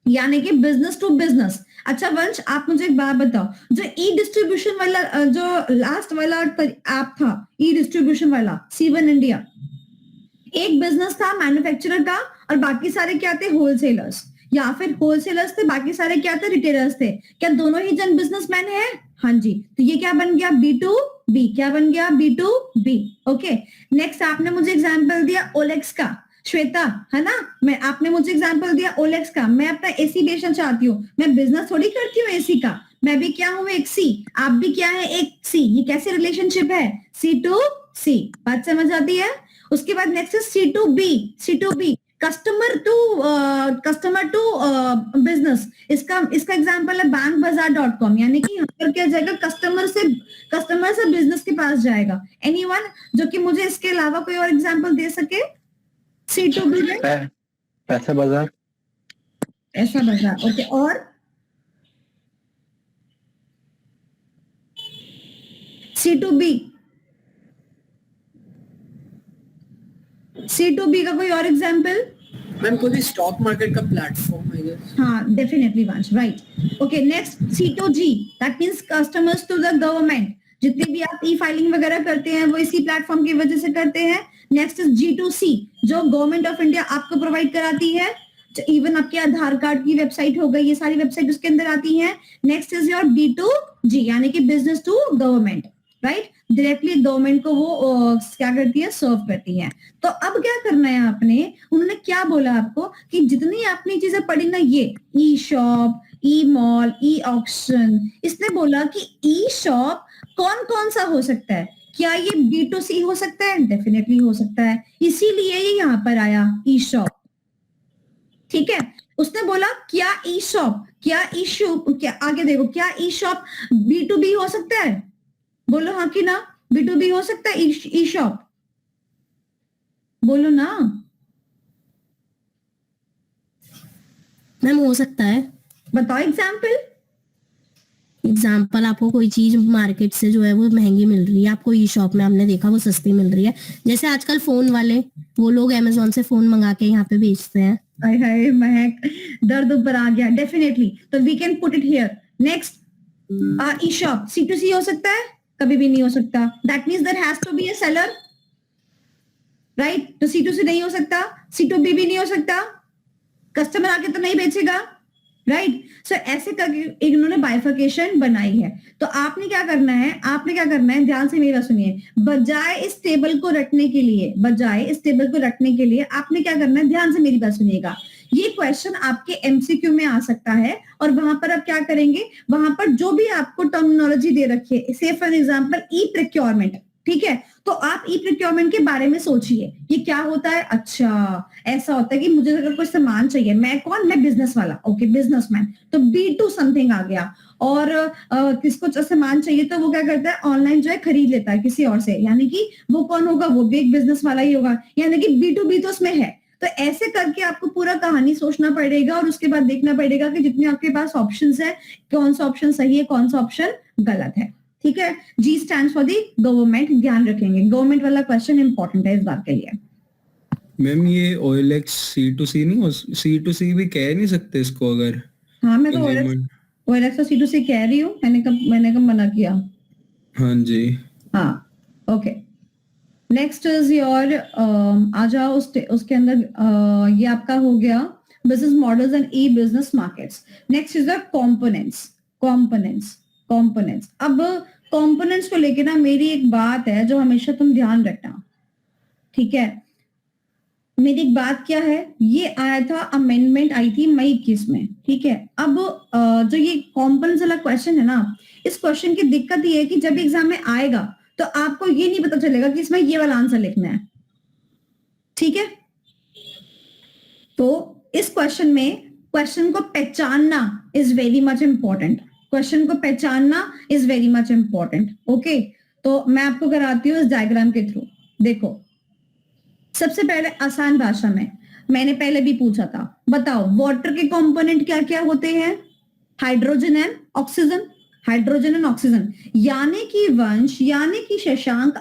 यानी कि बिजनेस टू बिजनेस। अच्छा वंश, आप मुझे एक बात बताओ, जो ई डिस्ट्रीब्यूशन वाला जो लास्ट वाला ऐप था, ई डिस्ट्रीब्यूशन वाला C1 इंडिया, एक बिजनेस था मैन्युफैक्चरर का और बाकी सारे क्या थे, होलसेलर्स, या फिर होलसेलर्स थे बाकी सारे क्या थे, रिटेलर्स थे। क्या दोनों ही जन बिजनेसमैन है? हाँ जी। तो ये क्या बन गया, B2B। क्या बन गया, B2B। ओके, नेक्स्ट आपने मुझे एग्जांपल दिया ओलेक्स का, श्वेता है ना, आपने मुझे एग्जांपल दिया ओलेक्स का। मैं अपना एसी बेचना चाहती हूँ, मैं बिजनेस थोड़ी करती हूँ एसी का, मैं भी क्या हूँ, एक सी, आप भी क्या है, एक सी। ये कैसे रिलेशनशिप है, C2C। बात समझ आती है? उसके बाद नेक्स्ट है C2B, C2B customer to business. इसका एग्जांपल है bankbazaar.com, यानी कि यहाँ पर क्या जाएगा, कस्टमर से बिजनेस के पास जाएगा। एनीवन जो कि मुझे इसके अलावा कोई और एग्जांपल दे सके C2B में? पैसा बाजार, ऐसा बाजार। ओके, और C2B का कोई और एग्जांपल? मैम कोई स्टॉक मार्केट का प्लेटफॉर्म आई गेस। हाँ definitely Vansh, right. Okay, next C2G, that means customers to the government. जितनी भी आप ई फाइलिंग वगैरह करते हैं वो इसी प्लेटफॉर्म की वजह से करते हैं। नेक्स्ट इज G2C, जो गवर्नमेंट ऑफ इंडिया आपको प्रोवाइड कराती है, इवन आपके आधार कार्ड की वेबसाइट हो गई, ये सारी वेबसाइट उसके अंदर आती हैं। नेक्स्ट इज योर B2G यानी कि business to government, right, directly government को वो क्या करती है, सर्व करती है। तो अब क्या करना है आपने, उन्होंने क्या बोला आपको कि जितनी आपने चीजें पढ़ी ना, ये ई शॉप, ई मॉल, ई ऑक्शन, इसने बोला कि ई शॉप कौन कौन सा हो सकता है, क्या ये B2C हो सकता है? डेफिनेटली हो सकता है, इसीलिए ये यहाँ पर आया ई शॉप। ठीक है, उसने बोला क्या ई शॉप, क्या इशू, क्या आगे देखो, क्या ई शॉप B2B हो सकता है? बोलो हाँ कि ना, B2B हो सकता है ई शॉप? बोलो ना। मैम हो सकता है। बताओ एग्जाम्पल। एग्जाम्पल, आपको कोई चीज मार्केट से जो है वो महंगी मिल रही है, आपको ई शॉप में हमने देखा वो सस्ती मिल रही है। जैसे आजकल फोन वाले, वो लोग अमेजोन से फोन मंगा के यहाँ पे बेचते हैं। हाय हाय महक, दर्द ऊपर आ गया। डेफिनेटली, तो we can put it here. Next, e shop C2C हो सकता है? कभी भी नहीं हो सकता। That means there has to be a seller, right? तो C2C नहीं हो सकता, C2B भी नहीं हो सकता, कस्टमर आके तो नहीं बेचेगा, राइट? सो ऐसे करके इन्होंने बाइफर्केशन बनाई है। तो आपने क्या करना है, आपने क्या करना है, ध्यान से मेरी बात सुनिए। बजाय इस टेबल को रटने के लिए, बजाय इस टेबल को रटने के लिए आपने क्या करना है, ध्यान से मेरी बात सुनिएगा। ये क्वेश्चन आपके MCQ में आ सकता है और वहां पर आप क्या करेंगे, वहां पर जो भी आपको टर्मिनोलॉजी दे रखी है, से फॉर एग्जांपल ई प्रोक्योरमेंट, ठीक है, तो आप ई प्रोक्योरमेंट के बारे में सोचिए, ये क्या होता है। अच्छा, ऐसा होता है कि मुझे अगर कोई सामान चाहिए, मैं कौन, मैं बिजनेस वाला, ओके बिजनेसमैन, तो B2 समथिंग आ गया। और किसको सामान चाहिए तो वो क्या करता है, ऑनलाइन जो है खरीद लेता है किसी और से, यानी कि वो कौन होगा, वो भी एक बिजनेस वाला ही होगा, यानी कि B2B तो उसमें है। तो ऐसे करके आपको पूरा कहानी सोचना पड़ेगा और उसके बाद देखना पड़ेगा कि जितने आपके पास ऑप्शंस है, कौन सा ऑप्शन सही है, कौन सा ऑप्शन गलत है। ठीक है, G stands for the government, ध्यान रखेंगे, गवर्नमेंट वाला क्वेश्चन इंपॉर्टेंट है इस बात के लिए। मैम ये OLX C2C नहीं हो, C2C भी कह नहीं सकते इसको अगर? हाँ, मैं तो OLX और C2C कह रही हूँ, मैंने कब मना किया? हाँ जी। हाँ, ओके। नेक्स्ट इज योर, आ जाओ उसके अंदर, ये आपका हो गया business models and E business markets. Next is the components. अब कंपोनेंट्स को लेके ना मेरी एक बात है जो हमेशा तुम ध्यान रखना, ठीक है? मेरी एक बात क्या है, ये आया था अमेंडमेंट आई थी मई 21 में, ठीक है? अब जो ये कंपोनेंट्स वाला क्वेश्चन है ना, इस क्वेश्चन की दिक्कत ये है कि जब एग्जाम में आएगा तो आपको ये नहीं पता चलेगा कि इसमें ये वाला आंसर लिखना है, ठीक है? तो इस क्वेश्चन में क्वेश्चन को पहचानना is very much important, question को पहचानना is very much important. Okay, तो मैं आपको कराती हूँ इस डायग्राम के थ्रू। देखो, सबसे पहले आसान भाषा में, मैंने पहले भी पूछा था, बताओ वाटर के कंपोनेंट क्या क्या होते हैं? Hydrogen and oxygen, hydrogen and oxygen. यानी कि वंश, यानी कि शशांक,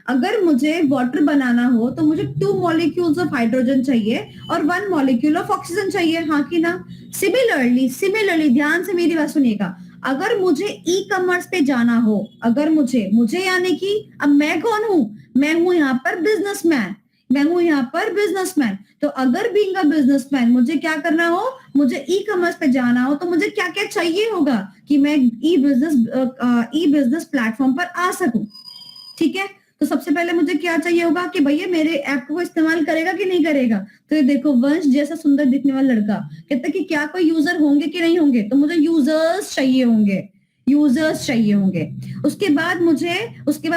अगर मुझे वाटर बनाना हो तो मुझे 2 मॉलिक्यूल्स ऑफ हाइड्रोजन चाहिए और 1 मॉलिक्यूल ऑफ ऑक्सीजन चाहिए, हाँ कि ना? सिमिलरली ध्यान से मेरी बात सुनिएगा, अगर मुझे ई कॉमर्स पे जाना हो, अगर मुझे यानी कि अब मैं कौन हूं, मैं हूं यहाँ पर बिजनेसमैन, तो अगर बीइंग अ बिजनेसमैन मुझे क्या करना हो, मुझे ई कॉमर्स पे जाना हो, तो मुझे क्या क्या चाहिए होगा कि मैं ई बिजनेस प्लेटफॉर्म पर आ सकूं, ठीक है? तो सबसे पहले मुझे क्या चाहिए होगा कि भैया मेरे ऐप को इस्तेमाल करेगा कि नहीं करेगा? तो ये देखो, वंश जैसा सुंदर दिखने वाला लड़का कहता है कि क्या कोई यूजर होंगे कि नहीं होंगे, तो मुझे यूजर्स चाहिए होंगे। उसके बाद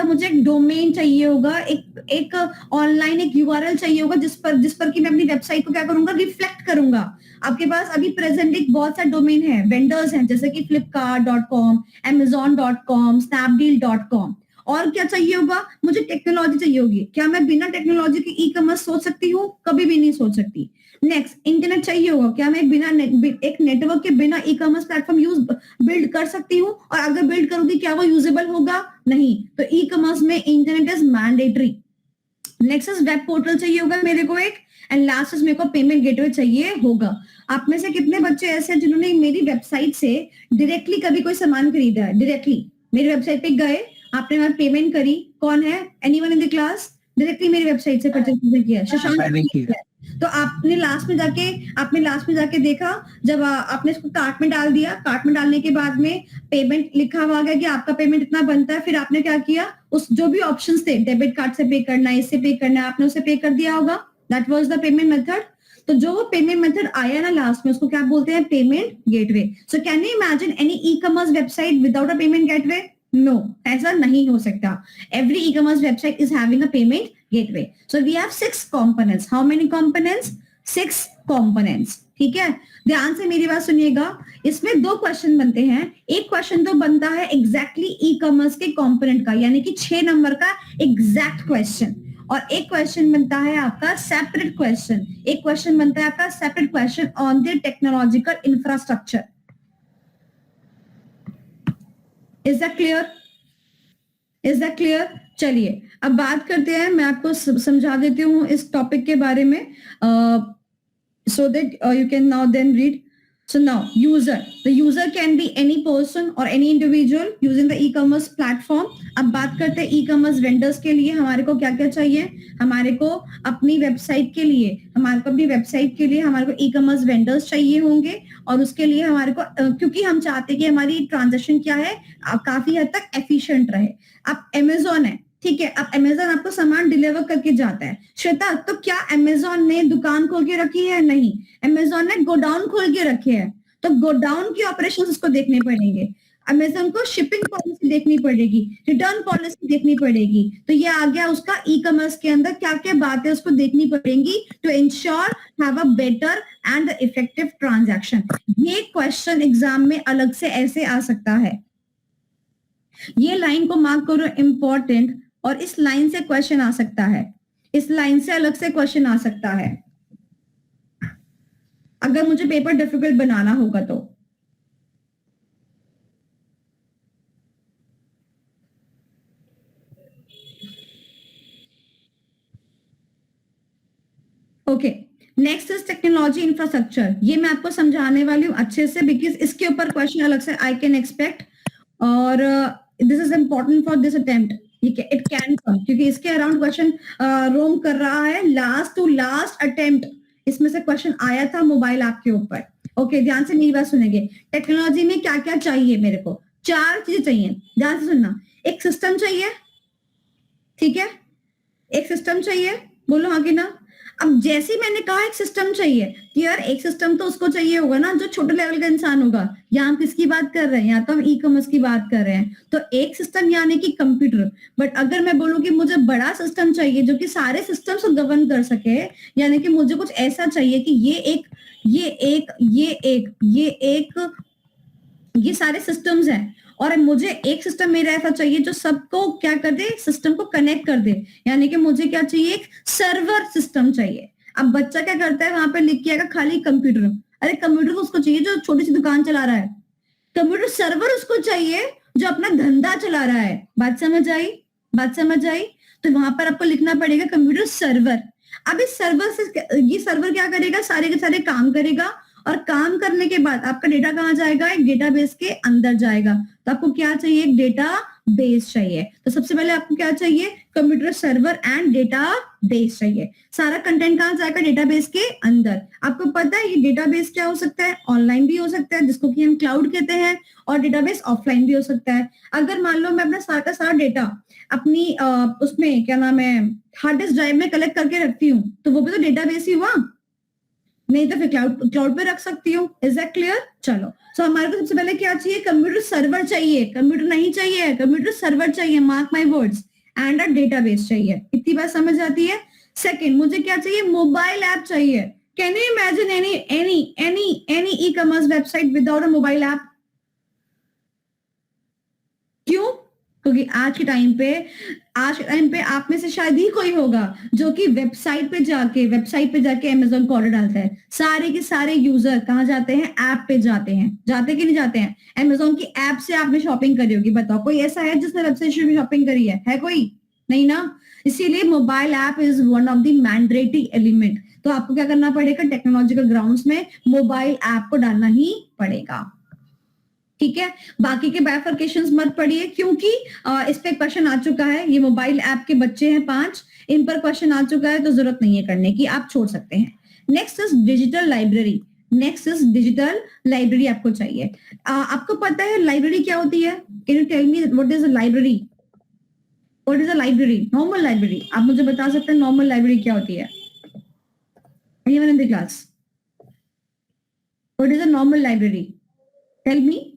मुझे एक डोमेन चाहिए होगा, एक ऑनलाइन एक URL चाहिए होगा जिस पर कि मैं अपनी वेबसाइट को क्या करूंगा, रिफ्लेक्ट करूंगा। आपके पास अभी प्रेजेंट एक बहुत सा डोमेन है, वेंडर्स हैं जैसे कि flipkart.com, amazon.com, snapdeal.com। और क्या चाहिए होगा, मुझे टेक्नोलॉजी चाहिए होगी। क्या मैं बिना टेक्नोलॉजी के ई कॉमर्स सोच सकती हूँ? कभी भी नहीं सोच सकती। नेक्स्ट, इंटरनेट चाहिए होगा। क्या मैं एक नेटवर्क के बिना ई कॉमर्स प्लेटफॉर्म बिल्ड कर सकती हूँ? और अगर बिल्ड करूंगी क्या वो यूजेबल होगा? नहीं। तो ई कॉमर्स में internet is mandatory. Next is web portal चाहिए होगा मेरे को एक, एंड लास्ट इज मेरे को पेमेंट गेटवे चाहिए होगा। आप में से कितने बच्चे ऐसे हैं जिन्होंने मेरी वेबसाइट से डायरेक्टली कभी कोई सामान खरीदा है? डायरेक्टली मेरी वेबसाइट पे गए, आपने वहां पेमेंट करी, कौन है? Anyone in the class? Directly मेरी वेबसाइट से परचेज किया? शशांक, तो आपने लास्ट में जाके देखा, जब आपने इसको कार्ट में डाल दिया, कार्ट में डालने के बाद में पेमेंट लिखा हुआ गया कि आपका पेमेंट इतना बनता है, फिर आपने क्या किया, उस जो भी ऑप्शंस थे, डेबिट कार्ड से पे करना है, इससे पे करना है, आपने उसे पे कर दिया होगा। That was the payment method. तो जो वो पेमेंट मेथड आया ना लास्ट में, उसको क्या बोलते हैं? Payment gateway. So can you imagine any e commerce website without a payment gateway? No, ऐसा नहीं हो सकता। Every e-commerce website is having a payment gateway. So we have 6 components. How many components? 6 components. ठीक है, ध्यान से मेरी बात सुनिएगा। इसमें 2 क्वेश्चन बनते हैं। एक क्वेश्चन तो बनता है एग्जैक्टली ई कॉमर्स के कंपोनेंट का, यानी कि 6 नंबर का एग्जैक्ट क्वेश्चन, और एक क्वेश्चन बनता है आपका सेपरेट क्वेश्चन। एक क्वेश्चन बनता है आपका separate question on the technological infrastructure. Is that clear? Is that clear? चलिए अब बात करते हैं, मैं आपको समझा देती हूँ इस टॉपिक के बारे में, so that you can now then read. So now user, the user can be any person or any individual using the e-commerce platform. अब बात करते हैं e-commerce vendors के लिए हमारे को क्या क्या चाहिए। हमारे को अपनी वेबसाइट के लिए हमारे को e-commerce vendors चाहिए होंगे, और उसके लिए हमारे को क्योंकि हम चाहते हैं कि हमारी ट्रांजैक्शन क्या है, काफी हद तक एफिशिएंट रहे। अब अमेजोन है, ठीक है, अब अमेजोन आपको सामान डिलीवर करके जाता है। श्वेता, तो क्या अमेजोन ने दुकान खोल के रखी है? नहीं, अमेजोन ने गोडाउन खोल के रखे हैं, तो गोडाउन की ऑपरेशंस उसको देखने पड़ेंगे। अमेजोन को शिपिंग पॉलिसी देखनी पड़ेगी, रिटर्न पॉलिसी देखनी पड़ेगी। तो ये आ गया उसका ई कॉमर्स के अंदर क्या क्या बातें उसको देखनी पड़ेंगी to ensure have a better and effective transaction. ये क्वेश्चन एग्जाम में अलग से ऐसे आ सकता है, ये लाइन को मार्क करो इंपॉर्टेंट, और इस लाइन से क्वेश्चन आ सकता है, इस लाइन से अलग से क्वेश्चन आ सकता है अगर मुझे पेपर डिफिकल्ट बनाना होगा तो। Okay, next is technology infrastructure. ये मैं आपको समझाने वाली हूँ अच्छे से, बिकॉज इसके ऊपर क्वेश्चन अलग से आई कैन एक्सपेक्ट, और this is important for this attempt. It can come, क्योंकि इसके अराउंड क्वेश्चन रोम कर रहा है। लास्ट टू लास्ट अटेम्प्ट इसमें से क्वेश्चन आया था मोबाइल ऐप के ऊपर। ओके, ध्यान से मेरी बात सुनेंगे। टेक्नोलॉजी में क्या क्या चाहिए मेरे को? 4 चीजें चाहिए, ध्यान से सुनना। एक सिस्टम चाहिए, ठीक है, एक सिस्टम चाहिए, बोलो हाँ कि ना। अब जैसे ही मैंने कहा एक सिस्टम चाहिए, तो यार एक सिस्टम तो उसको चाहिए होगा ना जो छोटे लेवल का इंसान होगा। यहाँ हम किसकी बात कर रहे हैं? यहाँ तो हम ई कॉमर्स की बात कर रहे हैं, तो एक सिस्टम यानी कि कंप्यूटर। बट अगर मैं बोलूँ कि मुझे बड़ा सिस्टम चाहिए जो कि सारे सिस्टम्स को गवर्न कर सके, यानी कि मुझे कुछ ऐसा चाहिए कि ये सारे सिस्टम्स हैं, और मुझे एक सिस्टम मेरा ऐसा चाहिए जो सबको क्या कर दे, सिस्टम को कनेक्ट कर दे, यानी कि मुझे क्या चाहिए? एक सर्वर सिस्टम चाहिए। अब बच्चा क्या करता है, वहां पे लिख के आएगा खाली कंप्यूटर। अरे कंप्यूटर तो उसको चाहिए जो छोटी सी दुकान चला रहा है, कंप्यूटर सर्वर उसको चाहिए जो अपना धंधा चला रहा है। बात समझ आई? बात समझ आई? तो वहां पर आपको लिखना पड़ेगा कंप्यूटर सर्वर। अब इस सर्वर से ये सर्वर क्या करेगा? सारे के सारे काम करेगा, और काम करने के बाद आपका डेटा कहाँ जाएगा? एक डेटाबेस के अंदर जाएगा। तो आपको क्या चाहिए? एक डेटा बेस चाहिए। तो सबसे पहले आपको क्या चाहिए? Computer server and data base चाहिए। सारा कंटेंट कहाँ जाएगा? डेटाबेस के अंदर। आपको पता है ये डेटाबेस क्या हो सकता है? ऑनलाइन भी हो सकता है, जिसको कि हम क्लाउड कहते हैं, और डेटाबेस ऑफलाइन भी हो सकता है। अगर मान लो मैं अपना सारा का सारा डेटा अपनी उसमें क्या नाम है हार्ड डिस्क ड्राइव में कलेक्ट करके रखती हूँ, तो वो भी तो डेटाबेस ही हुआ, नहीं तो फिर क्लाउड पे रख सकती हूँ। Is that clear? चलो, सो हमारे को सबसे पहले क्या चाहिए? कंप्यूटर सर्वर चाहिए। कंप्यूटर नहीं चाहिए, कंप्यूटर सर्वर चाहिए, mark my words, and a database चाहिए। इतनी बात समझ आती है? सेकंड, मुझे क्या चाहिए? मोबाइल ऐप चाहिए। Can you imagine any e commerce website without a mobile app? क्यों? क्योंकि आज के टाइम पे आप में से शायद ही कोई होगा जो कि वेबसाइट पे जाके अमेज़न को ऑर्डर डालता है। सारे के सारे यूजर कहाँ जाते हैं? ऐप पे जाते हैं। जाते कि नहीं जाते हैं? अमेज़न की ऐप से आपने शॉपिंग करी होगी, बताओ कोई ऐसा है जिसने वेबसाइट से भी शॉपिंग करी है कोई? नहीं ना। इसीलिए mobile app is one of the mandatory element. तो आपको क्या करना पड़ेगा? टेक्नोलॉजिकल ग्राउंड्स में मोबाइल ऐप को डालना ही पड़ेगा। ठीक है, बाकी के बाइफरकेशंस मत पढ़िए, क्योंकि इस पे क्वेश्चन आ चुका है। ये मोबाइल ऐप के बच्चे हैं 5, इन पर क्वेश्चन आ चुका है, तो जरूरत नहीं है करने की, आप छोड़ सकते हैं। Next is digital library. आपको चाहिए। आपको पता है लाइब्रेरी क्या होती है? Can you tell me what is a library? What is a library? Normal library. आप मुझे बता सकते हैं नॉर्मल लाइब्रेरी क्या होती है? Anyone in the class? What is a normal library? Tell me,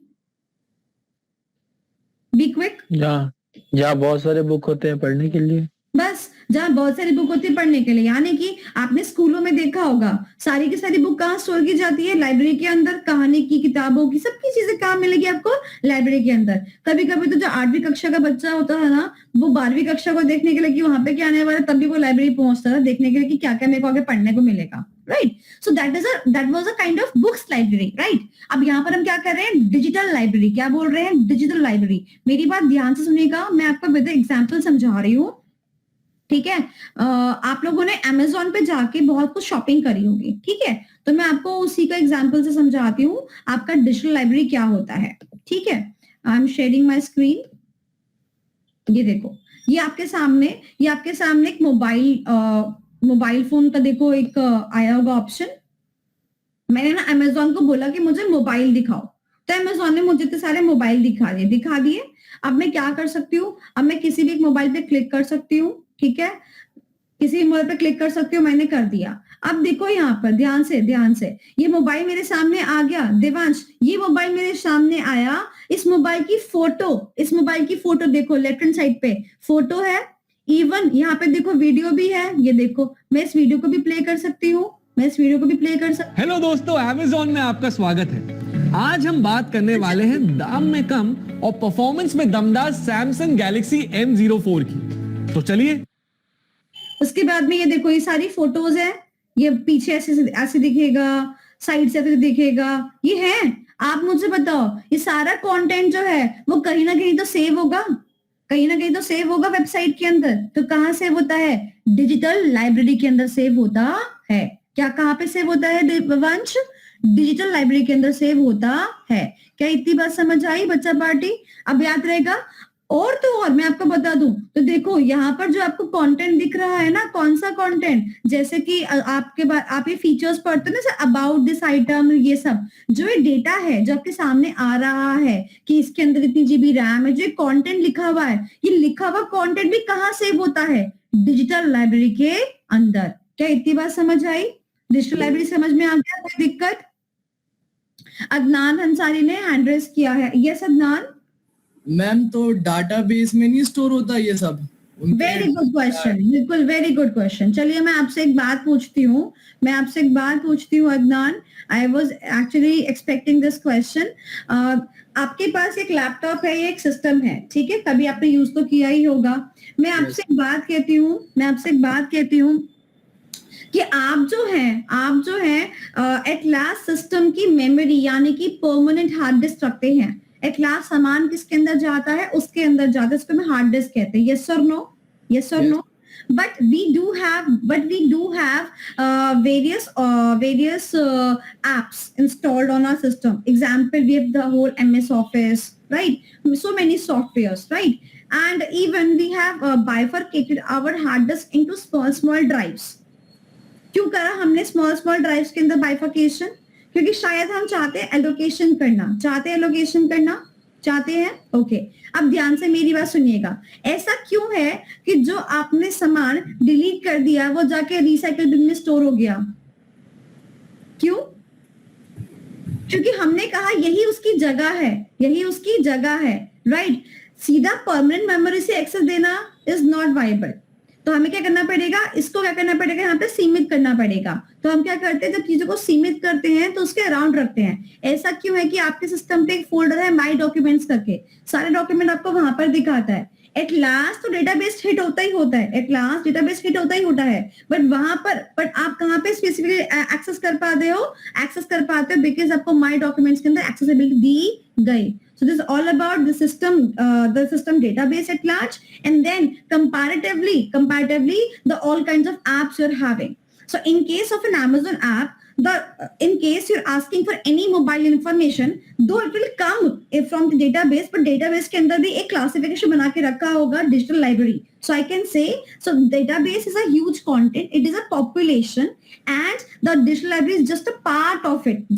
be quick. जहाँ बहुत सारे बुक होते हैं पढ़ने के लिए। बस जहाँ बहुत सारी बुक होती है पढ़ने के लिए, यानी कि आपने स्कूलों में देखा होगा सारी की सारी बुक कहाँ स्टोर की जाती है, लाइब्रेरी के अंदर। कहानी की, किताबों की, सबकी चीजें कहाँ मिलेगी आपको, लाइब्रेरी के अंदर। कभी कभी तो जो 8वीं कक्षा का बच्चा होता है ना, वो 12वीं कक्षा को देखने के लिए कि वहां पे क्या आने वाला है, तभी वो लाइब्रेरी पहुंचता था देखने के लिए कि क्या क्या मेरे को आगे पढ़ने को मिलेगा, right. So that was a kind of books library, right. अब यहाँ पर हम क्या कर रहे हैं, डिजिटल लाइब्रेरी। क्या बोल रहे हैं, डिजिटल लाइब्रेरी। मेरी बात ध्यान से सुनिएगा, मैं आपको विद एग्जांपल समझा रही हूँ, ठीक है। आप लोगों ने अमेजोन पे जाके बहुत कुछ शॉपिंग करी होगी, ठीक है, तो मैं आपको उसी का एग्जांपल से समझाती हूँ आपका डिजिटल लाइब्रेरी क्या होता है, ठीक है। I am sharing my screen. ये देखो, ये आपके सामने एक मोबाइल फोन का देखो एक आया होगा ऑप्शन। मैंने ना अमेजोन को बोला कि मुझे मोबाइल दिखाओ, तो अमेजोन ने मुझे तो सारे मोबाइल दिखा दिए। अब मैं क्या कर सकती हूँ, अब मैं किसी भी एक मोबाइल पे क्लिक कर सकती हूँ, ठीक है, किसी भी मोबाइल पे क्लिक कर सकती हूँ, मैंने कर दिया। अब देखो यहाँ पर ध्यान से ये मोबाइल मेरे सामने आ गया। देवांश, ये मोबाइल मेरे सामने आया। इस मोबाइल की फोटो देखो, लेफ्ट हैंड साइड पे फोटो है, इवन यहाँ पे देखो वीडियो भी है। ये देखो, मैं इस वीडियो को भी प्ले कर सकती हूँ, हेलो दोस्तों, अमेज़न में आपका स्वागत है। आज हम बात करने वाले हैं दाम में कम और परफॉर्मेंस में दमदार सैमसंग गैलेक्सी M04 की। तो चलिए। उसके बाद में ये देखो, ये सारी फोटोज है, ये पीछे ऐसे दिखेगा, साइड से ऐसे दिखेगा, ये है। आप मुझे बताओ, ये सारा कंटेंट जो है वो कहीं ना कहीं तो सेव होगा वेबसाइट के अंदर। तो कहाँ सेव होता है, डिजिटल लाइब्रेरी के अंदर सेव होता है। क्या कहाँ पे सेव होता है वंश, डिजिटल लाइब्रेरी के अंदर सेव होता है। क्या इतनी बात समझ आई बच्चा पार्टी, अब याद रहेगा। और तो और मैं आपको बता दूं, तो देखो यहाँ पर जो आपको कंटेंट दिख रहा है ना, कौन सा कंटेंट, जैसे कि आप ये फीचर्स पढ़ते हो ना, अबाउट दिस आइटम, ये सब जो ये डेटा है जो आपके सामने आ रहा है कि इसके अंदर इतनी GB रैम है, जो कंटेंट लिखा हुआ है, ये लिखा हुआ कंटेंट भी कहाँ सेव होता है, डिजिटल लाइब्रेरी के अंदर। क्या इतनी बात समझ आई, डिजिटल लाइब्रेरी समझ में आ गया, कोई दिक्कत। अदनान अंसारी ने हैंड रेज किया है, यस अदनान। मैम, तो डाटाबेस में नहीं स्टोर होता ये सब? वेरी गुड क्वेश्चन, बिल्कुल वेरी गुड क्वेश्चन। चलिए मैं आपसे एक बात पूछती हूँ Adnan, I was actually expecting this question. आपके पास एक लैपटॉप है, ये एक सिस्टम है, ठीक है, कभी आपने यूज तो किया ही होगा। मैं आपसे एक बात कहती हूँ कि आप जो है एट लास्ट सिस्टम की मेमोरी यानी कि परमानेंट हार्ड डिस्क रखते हैं। एट लास्ट सामान किसके अंदर जाता है, उसके अंदर जाता है, उसको हम हार्ड डिस्क कहते हैं। यस और no. But we do have various apps installed on our system. Example, we have the whole MS Office, right? So many softwares, right? And even we have bifurcated our hard disk into small drives. क्यों करा हमने small drives के अंदर bifurcation? क्योंकि शायद हम चाहते हैं एलोकेशन करना चाहते हैं। ओके, अब ध्यान से मेरी बात सुनिएगा। ऐसा क्यों है कि जो आपने सामान डिलीट कर दिया वो जाके रिसाइकल बिन में स्टोर हो गया, क्यों? क्योंकि हमने कहा यही उसकी जगह है, राइट। सीधा परमानेंट मेमोरी से एक्सेस देना इज नॉट वाइबल। तो हमें क्या करना पड़ेगा, इसको क्या करना पड़ेगा, यहाँ पे सीमित करना पड़ेगा। तो हम क्या करते हैं, जब चीजों को सीमित करते हैं तो उसके अराउंड रखते हैं। ऐसा क्यों है कि आपके सिस्टम पे एक फोल्डर है माई डॉक्यूमेंट्स करके, सारे डॉक्यूमेंट आपको वहां पर दिखाता है। एट लास्ट तो डेटाबेस हिट होता ही होता है, बट वहां पर आप कहाँ पे स्पेसिफिकली एक्सेस कर पाते हो बिकॉज आपको माई डॉक्यूमेंट्स के अंदर एक्सेसिबिलिटी दी गई। So this is all about the system database at large, and then comparatively the all kinds of apps you're having. So in case of an Amazon app, in case you're asking for any mobile information, though it will come from the database, but database के अंदर भी एक classification बना के रखा होगा digital library. So I can say, so database is a huge content, it is a population, and the digital library is just a part of it.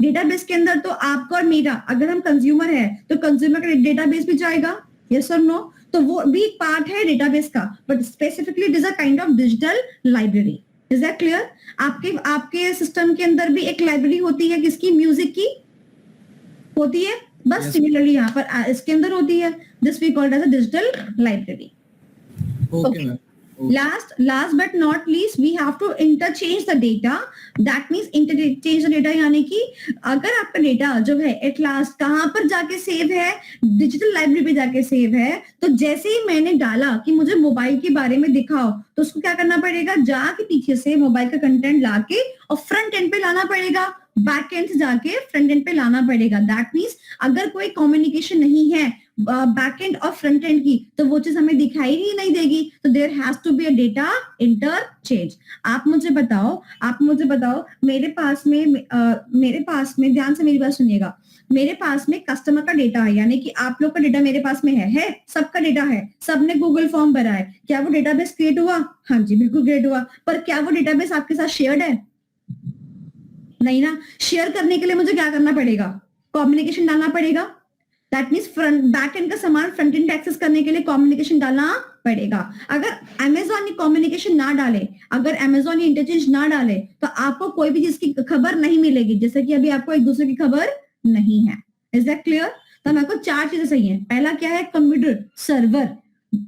Database के अंदर तो आपका और मेरा, अगर हम consumer है तो consumer का database भी जाएगा, yes or no? तो वो भी एक part है database का, but specifically it is a kind of digital library. Is that clear? आपके सिस्टम के अंदर भी एक लाइब्रेरी होती है, किसकी, म्यूजिक की होती है, बस सिमिलरली यहाँ पर इसके अंदर होती है। This we called as a digital library. Okay, ma'am. Last but not least, we have to interchange the data. That means interchange the data यानी कि अगर आपका डेटा जो है एट लास्ट कहाँ पर जाके सेव है, डिजिटल लाइब्रेरी पे जाके सेव है, तो जैसे ही मैंने डाला कि मुझे मोबाइल के बारे में दिखाओ, तो उसको क्या करना पड़ेगा, जाके पीछे से मोबाइल का कंटेंट लाके और फ्रंट एंड पे लाना पड़ेगा, बैक एंड से जाके फ्रंट एंड पे लाना पड़ेगा. दैट मीन्स अगर कोई कम्युनिकेशन नहीं है बैक एंड और फ्रंट एंड की, तो वो चीज हमें दिखाई ही नहीं देगी. तो there has to be a data interchange. आप मुझे बताओ मेरे पास में ध्यान से मेरी बात सुनिएगा, मेरे पास में कस्टमर का डेटा है, यानी कि आप लोग का डेटा मेरे पास में है, सबका डेटा है, सबने गूगल फॉर्म भरा है. क्या वो डेटाबेस क्रिएट हुआ? हाँ जी, बिल्कुल क्रिएट हुआ. पर क्या वो डेटाबेस आपके साथ शेयर्ड है? नहीं ना. शेयर करने के लिए मुझे क्या करना पड़ेगा, कम्युनिकेशन डालना पड़ेगा. That means front back and का सामान फ्रंट एंड एक्सेस करने के लिए कम्युनिकेशन डालना पड़ेगा. अगर अमेजोन ये कम्युनिकेशन ना डाले, अगर अमेजोन ये इंटरचेंज ना डाले, तो आपको कोई भी चीज की खबर नहीं मिलेगी. जैसे कि अभी आपको एक दूसरे की खबर नहीं है. Is that clear? तो हमें को 4 चीजें चाहिए. पहला क्या है, कंप्यूटर सर्वर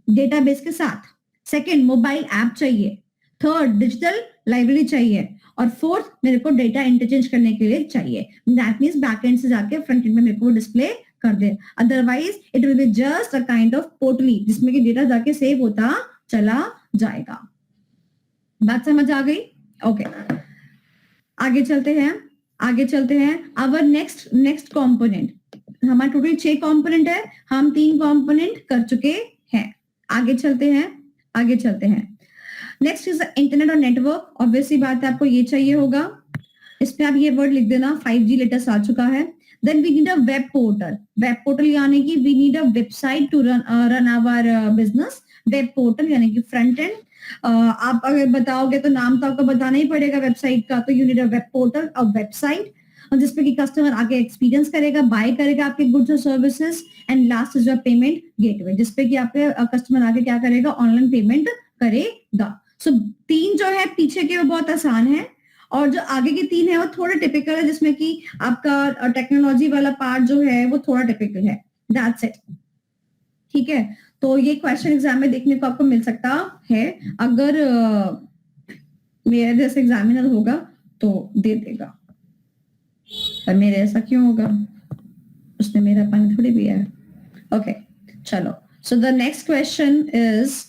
डेटाबेस के साथ. सेकंड, मोबाइल ऐप चाहिए. थर्ड, डिजिटल लाइब्रेरी चाहिए. और फोर्थ, मेरे को डेटा इंटरचेंज करने के लिए चाहिए. दैट मीन्स बैक एंड से जाके फ्रंट एंड में मेरे को डिस्प्ले कर दे. Otherwise it will be just a kind of portal जिसमें कि डेटा जाके सेव होता चला जाएगा. बात समझ आ गई? ओके, आगे चलते हैं. आवर नेक्स्ट कंपोनेंट, हमारा टोटल 6 कंपोनेंट है, हम 3 कंपोनेंट कर चुके हैं. आगे चलते हैं. नेक्स्ट इज इंटरनेट और नेटवर्क. ऑब्वियसली बात है, आपको ये चाहिए होगा. इस पे आप ये वर्ड लिख देना, 5G लेटेस्ट आ चुका है. Then we need a web portal यानी कि we need a website to run our business. Web portal यानी कि front end. आप अगर बताओगे तो नाम तो आपको बताना ही पड़ेगा वेबसाइट का. तो you need a web portal, a website, जिसपे कि कस्टमर आगे एक्सपीरियंस करेगा, बाय करेगा आपके गुड्स और services. And last is your payment gateway, जिसपे कि आपके कस्टमर आगे क्या करेगा, ऑनलाइन पेमेंट करेगा. सो 3 जो है पीछे के वो बहुत आसान है, और जो आगे की 3 है वो थोड़ा टिपिकल है, जिसमें कि आपका टेक्नोलॉजी वाला पार्ट जो है वो थोड़ा टिपिकल है. That's it. ठीक है, तो ये क्वेश्चन एग्जाम में देखने को आपको मिल सकता है. अगर मेरे जैसे एग्जामिनर होगा तो दे देगा, पर मेरे ऐसा क्यों होगा, उसने मेरा पानी थोड़ी पिया है. ओके, चलो. So the next question is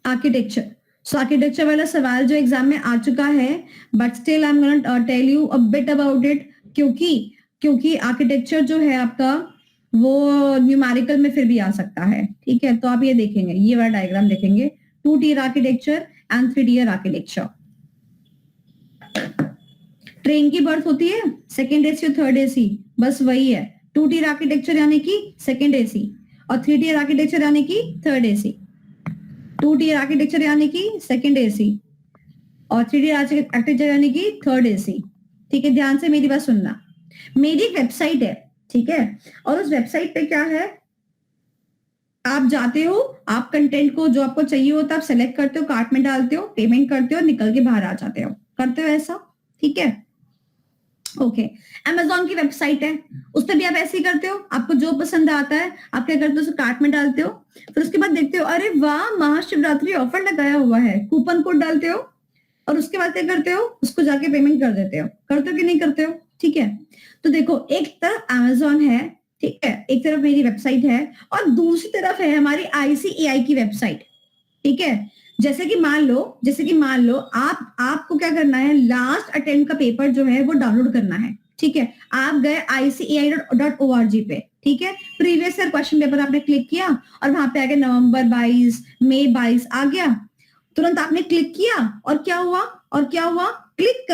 architecture. So architecture वाला सवाल जो एग्जाम में आ चुका है, but still I am gonna tell you a bit about it, क्योंकि आर्किटेक्चर जो है आपका वो न्यूमेरिकल में फिर भी आ सकता है. ठीक है, तो आप ये देखेंगे, ये वाला डायग्राम देखेंगे, 2 tier architecture and 3 tier architecture. Train की बर्थ होती है सेकेंड एसी और थर्ड एसी, बस वही है. 2 tier आर्किटेक्चर यानी कि सेकेंड एसी, और 3 tier आर्किटेक्चर यानी कि थर्ड एसी. 2 tier आर्किटेक्चर यानी कि सेकेंड एसी, और 3 tier आर्किटेक्चर यानी कि थर्ड एसी. ठीक है, ध्यान से मेरी बात सुनना. मेरी एक वेबसाइट है, ठीक है, और उस वेबसाइट पे क्या है, आप जाते हो, आप कंटेंट को जो आपको चाहिए होता है आप सेलेक्ट करते हो, कार्ट में डालते हो, पेमेंट करते हो, निकल के बाहर आ जाते हो. करते हो ऐसा? ठीक है, ओके. अमेजोन की वेबसाइट है, उस पर भी आप ऐसे ही करते हो, आपको जो पसंद आता है आप क्या करते हो, उसको कार्ट में डालते हो, फिर उसके बाद देखते हो अरे वाह महाशिवरात्रि ऑफर लगाया हुआ है, कूपन कोड डालते हो, और उसके बाद क्या करते हो, उसको जाके पेमेंट कर देते हो. करते हो कि नहीं करते हो? ठीक है, तो देखो एक तरफ अमेजोन है, ठीक है, एक तरफ मेरी वेबसाइट है, और दूसरी तरफ है हमारी ICAI की वेबसाइट. ठीक है, जैसे कि मान लो आपको क्या करना है, लास्ट अटेम्प्ट का पेपर जो है वो डाउनलोड करना है. ठीक है, आप गए ICAI.org पे, ठीक है, प्रीवियस ईयर क्वेश्चन पेपर आपने क्लिक किया, और वहां पे आ गया नवंबर 22, मई 22 आ गया. तुरंत आपने क्लिक किया, और क्या हुआ, क्लिक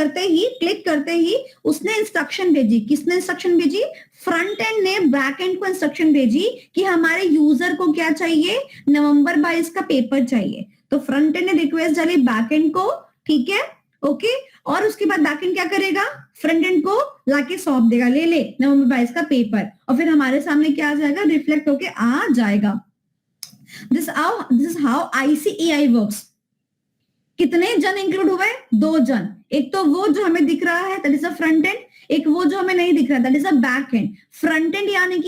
करते ही उसने इंस्ट्रक्शन भेजी. किसने इंस्ट्रक्शन भेजी? फ्रंट एंड ने बैक एंड को इंस्ट्रक्शन भेजी कि हमारे यूजर को क्या चाहिए, नवंबर 22 का पेपर चाहिए. तो फ्रंट एंड ने रिक्वेस्ट डाली बैक एंड को. ठीक है, ओके, और उसके बाद बैक एंड क्या करेगा, फ्रंट एंड को लाके सौंप देगा, ले नवंबर 22 का पेपर, और फिर हमारे सामने क्या आ जाएगा, रिफ्लेक्ट होके आ जाएगा. This is how ICAI works. कितने जन इंक्लूड हुए? 2 जन. एक तो वो जो हमें दिख रहा है that is a front end, एक वो जो हमें नहीं दिख रहा that is a back and. Front end यानी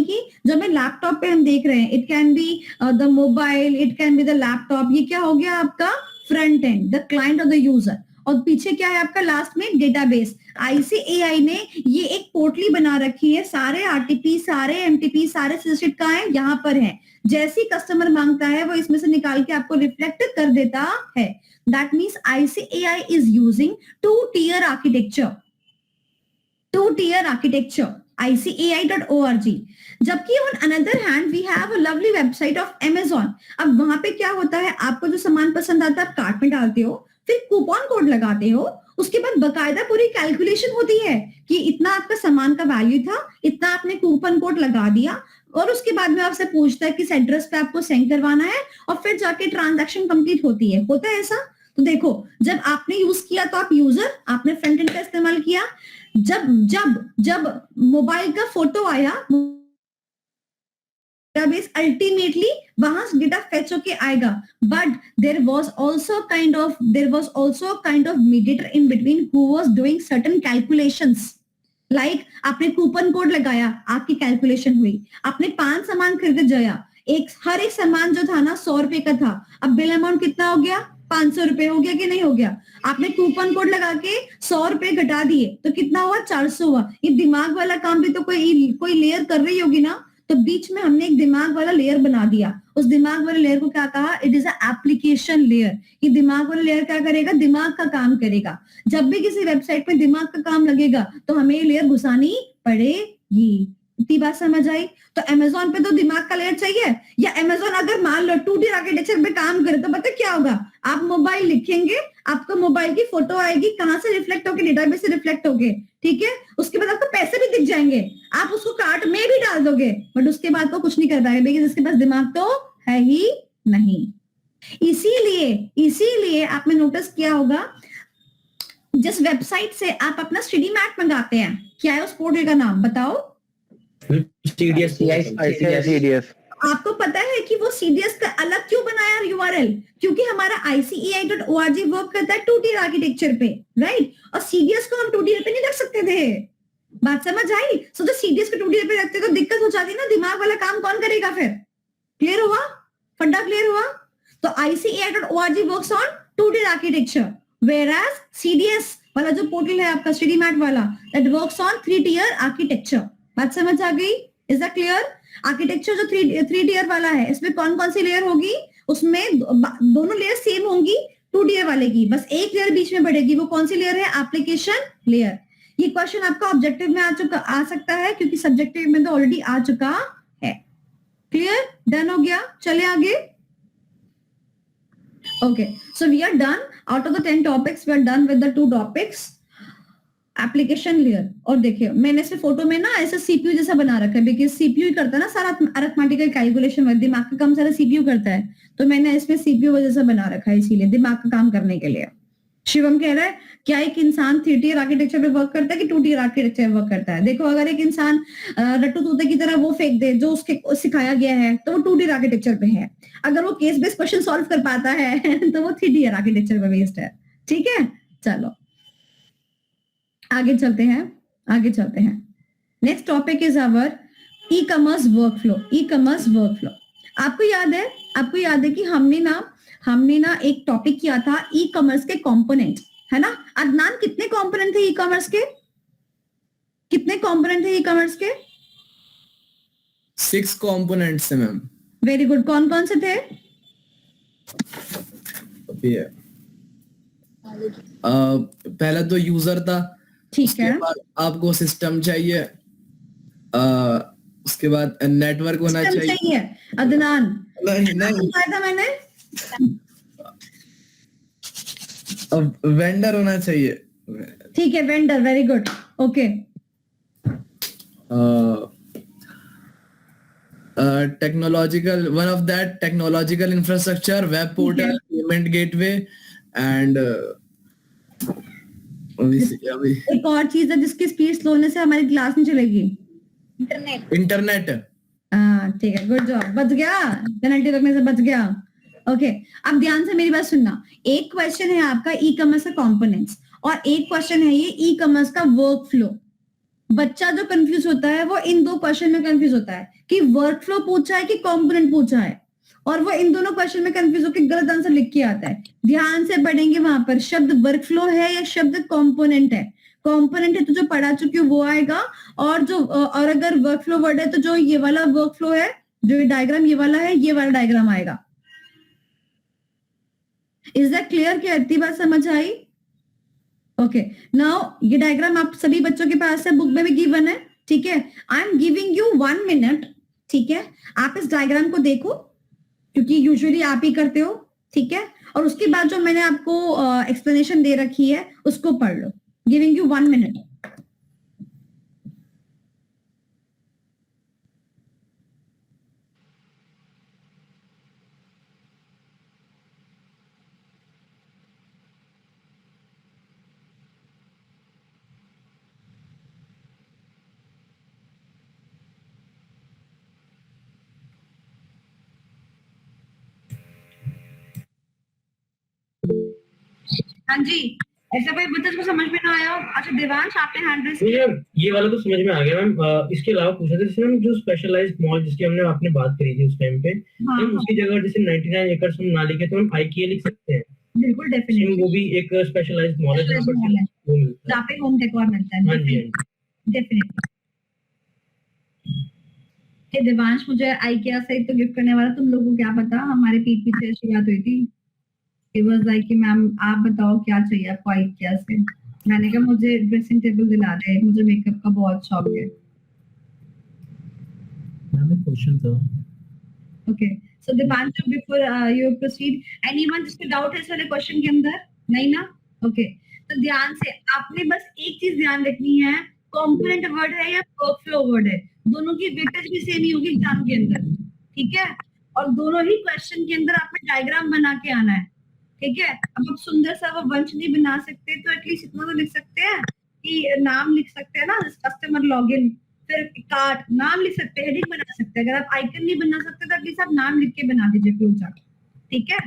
कि जो हमें लैपटॉप पे हम देख रहे हैं, it can be the mobile, it can be the laptop, ये क्या हो गया आपका फ्रंट एंड, द क्लाइंट और द यूजर। और पीछे क्या है आपका लास्ट में डेटाबेस। ICAI ने ये एक पोर्टली बना रखी है, सारे RTP, सारे MTP, सारे सिस्टम कहाँ है, यहाँ पर है। जैसी कस्टमर मांगता है वो इसमें से निकाल के आपको रिफ्लेक्ट कर देता है। That means ICAI is using two-tier architecture, ICAI.org. जबकि on another hand we have a lovely website of Amazon. अब वहां पे क्या होता है, आपको जो सामान पसंद आता है आप कार्ट में डालते हो, फिर कूपन कोड लगाते हो, उसके बाद बकायदा पूरी कैलकुलेशन होती है कि इतना आपका सामान का वैल्यू था, इतना आपने कूपन कोड लगा दिया, और उसके बाद में आपसे पूछता है किस एड्रेस पे आपको सेंड करवाना है, और फिर जाके ट्रांजैक्शन कंप्लीट होती है। होता है ऐसा? तो देखो, जब आपने यूज किया तो आप यूजर, आपने फ्रंट एंड का इस्तेमाल किया। जब मोबाइल का फोटो आया, डेटाबेस अल्टीमेटली वहां से डेटा फेच होके आएगा, but there was also kind of mediator in between who was doing certain calculations. Like आपने कूपन कोड लगाया, आपकी कैलकुलेशन हुई, आपने 5 सामान खरीदे जया, हर एक सामान जो था ना 100 रुपए का था, अब बिल अमाउंट कितना हो गया, 500 रुपए हो गया कि नहीं हो गया? आपने कूपन कोड लगा के 100 रुपए घटा दिए तो कितना हुआ, 400 हुआ। ये दिमाग वाला काम भी तो कोई लेयर कर रही होगी ना, तो बीच में हमने एक दिमाग वाला लेयर बना दिया। उस दिमाग वाले लेयर को क्या कहा, it is a application layer. ये दिमाग वाला लेयर क्या करेगा, दिमाग का काम करेगा। जब भी किसी वेबसाइट पे दिमाग का काम लगेगा तो हमें ये लेयर घुसानी पड़ेगी। इतनी बात समझ आई? तो अमेजोन पे तो दिमाग का लेयर चाहिए। या अमेजोन अगर मान लो 2D आर्किटेक्चर पे काम करे तो पता क्या होगा, आप मोबाइल लिखेंगे, आपको मोबाइल की फोटो आएगी, कहां से रिफ्लेक्ट होके, डेटाबेस से रिफ्लेक्ट होके, ठीक है। उसके बाद आपको पैसे भी दिख जाएंगे, आप उसको कार्ट में भी डाल दोगे, बट उसके बाद तो कुछ नहीं कर पाएंगे बिकॉज़ उसके पास दिमाग तो है ही नहीं। इसीलिए आपने नोटिस किया होगा, जिस वेबसाइट से आप अपना स्टडी मैट मंगाते हैं, क्या है उस पोर्टल का नाम बताओ? CDS। आपको पता है कि वो CDS का अलग क्यों बनाया URL? क्योंकि हमारा ICAI.org वर्क करता है 2D आर्किटेक्चर पे, राइट? और CDS को हम 2D पे नहीं रख सकते थे। बात समझ आई? सो तो CDS को 2D पे रखते तो दिक्कत हो जाती ना, दिमाग वाला काम कौन करेगा फिर? क्लियर हुआ? फंडा क्लियर हुआ? तो ICAI.org works on 2D architecture, whereas CDS वाला जो पोर्टल है आपका स्टडी मैट वाला, that works on 3-tier architecture. बात समझ आ गई? Is that clear? आर्किटेक्चर जो 3 tier वाला है, इसमें कौन कौन सी लेयर होगी? उसमें दोनों लेयर सेम होंगी 2 tier वाले की, बस एक लेयर बीच में बढ़ेगी। वो कौन सी लेयर है? Application layer. ये क्वेश्चन आपका ऑब्जेक्टिव में आ सकता है, क्योंकि सब्जेक्टिव में तो ऑलरेडी आ चुका है। क्लियर? डन हो गया? चले आगे। Okay, so we are done. Out of the 10 topics we are done with the 2 topics, application layer. और देखिए, मैंने इसे फोटो में ना ऐसा CPU जैसा बना रखा है, बिकॉज CPU ही करता है ना सारा अरिथमेटिकल कैलकुलेशन, दिमाग का काम सारा CPU करता है, तो मैंने इसमें CPU जैसा बना रखा है, इसीलिए दिमाग का काम करने के लिए। शिवम कह रहा है क्या एक इंसान 3-tier आर्किटेक्चर पे वर्क करता है कि 2-tier आर्किटेक्चर वर्क करता है? देखो, अगर एक इंसान रट्टू तोते की तरह वो फेंक दे जो उसके सिखाया गया है तो वो 2-tier आर्किटेक्चर पे है। अगर वो केस बेस्ड क्वेश्चन सॉल्व कर पाता है तो वो 3-tier आर्किटेक्चर पे बेस्ड है। ठीक है, चलो आगे चलते हैं। Next topic is our e-commerce workflow. आपको याद है कि हमने ना एक टॉपिक किया था ई-कॉमर्स के कंपोनेंट, है ना? अदनान, कितने कंपोनेंट थे ई-कॉमर्स के? 6 कंपोनेंट्स है मैम। Very good. कौन कौन से थे? पहला तो यूजर था, ठीक है। आपको सिस्टम चाहिए, उसके बाद नेटवर्क होना चाहिए। अदनान, नहीं बताया था मैंने। वेंडर होना चाहिए। ठीक है, vendor, very good, okay. Technological, one of that technological infrastructure, web portal, payment gateway and एक और चीज है जिसकी स्पीड स्लो होने से हमारी क्लास नहीं चलेगी, इंटरनेट। हाँ ठीक है, गुड जॉब, बच गया, पेनल्टी लगने से बच गया। ओके, अब ध्यान से मेरी बात सुनना। एक क्वेश्चन है आपका ई कॉमर्स का कंपोनेंट्स और एक क्वेश्चन है ये ई कॉमर्स का वर्क फ्लो। बच्चा जो कंफ्यूज होता है वो इन दो क्वेश्चन में कंफ्यूज होता है कि वर्क फ्लो पूछा है कि कंपोनेंट पूछा है, और वो इन दोनों क्वेश्चन में कंफ्यूज होकर गलत आंसर लिख के आता है। ध्यान से पढ़ेंगे वहां पर शब्द वर्क फ्लो है या शब्द कंपोनेंट है। कंपोनेंट है तो जो पढ़ा चुकी हूँ वो आएगा, और अगर वर्क फ्लो वर्ड है तो जो ये वाला वर्क फ्लो है, जो ये डायग्राम ये वाला है, ये वाला डायग्राम आएगा। Is that clear? क्या इतनी बात समझ आई? ओके, नाउ ये डायग्राम आप सभी बच्चों के पास है, बुक में भी गिवन है, ठीक है। I am giving you 1 minute, ठीक है। आप इस डायग्राम को देखो क्योंकि यूजुअली आप ही करते हो, ठीक है, और उसके बाद जो मैंने आपको एक्सप्लेनेशन दे रखी है उसको पढ़ लो। Giving you 1 minute. हाँ जी, ऐसा कोई बच्चा को समझ में ना आया हो? अच्छा देवांश, आपने हैंड रेज किया। ये वाला तो समझ में आ गया मैम। इसके अलावा पूछा था जैसे मैम जो स्पेशलाइज्ड मॉल जिसकी आपने बात करी थी उस टाइम पे, हाँ, हम उसकी जगह जैसे 99 एकड़ हम ना लिखे तो हम IKEA लिख सकते हैं। बिल्कुल डेफिनेटली, वो भी एक स्पेशलाइज्ड मॉल है Specialized mall है। वो मिलता है। जहाँ पे होम डेकोर मिलता है। हाँ जी, डेफिनेटली। देवांश, मुझे IKEA से तो गिफ्ट करने वाला, तुम लोगों को क्या पता, हमारे पीठ पीछे ऐसी बात हुई थी। It was like कि मैम आप बताओ क्या चाहिए आपको IKEA से। मैंने कहा मुझे ड्रेसिंग टेबल दिला दे, मुझे मेकअप का बहुत शौक है। मैम एक क्वेश्चन था। Okay, so Deepanshu, before you proceed, anyone जिसको डाउट है इस वाले क्वेश्चन के अंदर? नहीं ना? ओके, तो ध्यान से आपने बस एक चीज ध्यान रखनी है, कंपोनेंट वर्ड है या वर्क फ्लो वर्ड है, दोनों की वेटेज भी सेम ही होगी एग्जाम के अंदर, ठीक है। और दोनों ही क्वेश्चन के अंदर आपने डायग्राम बना के आना है, ठीक है। अब आप सुंदर सा वो वंश नहीं बना सकते तो एटलीस्ट इतना तो लिख सकते हैं कि नाम लिख सकते हैं ना, कस्टमर लॉगिन, फिर कार्ट, नाम लिख सकते हैं, हेडिंग बना सकते हैं। अगर आप आइकन नहीं बना सकते तो एटलीस्ट आप नाम लिख के बना दीजिए फ्लो चार्ट, ठीक है।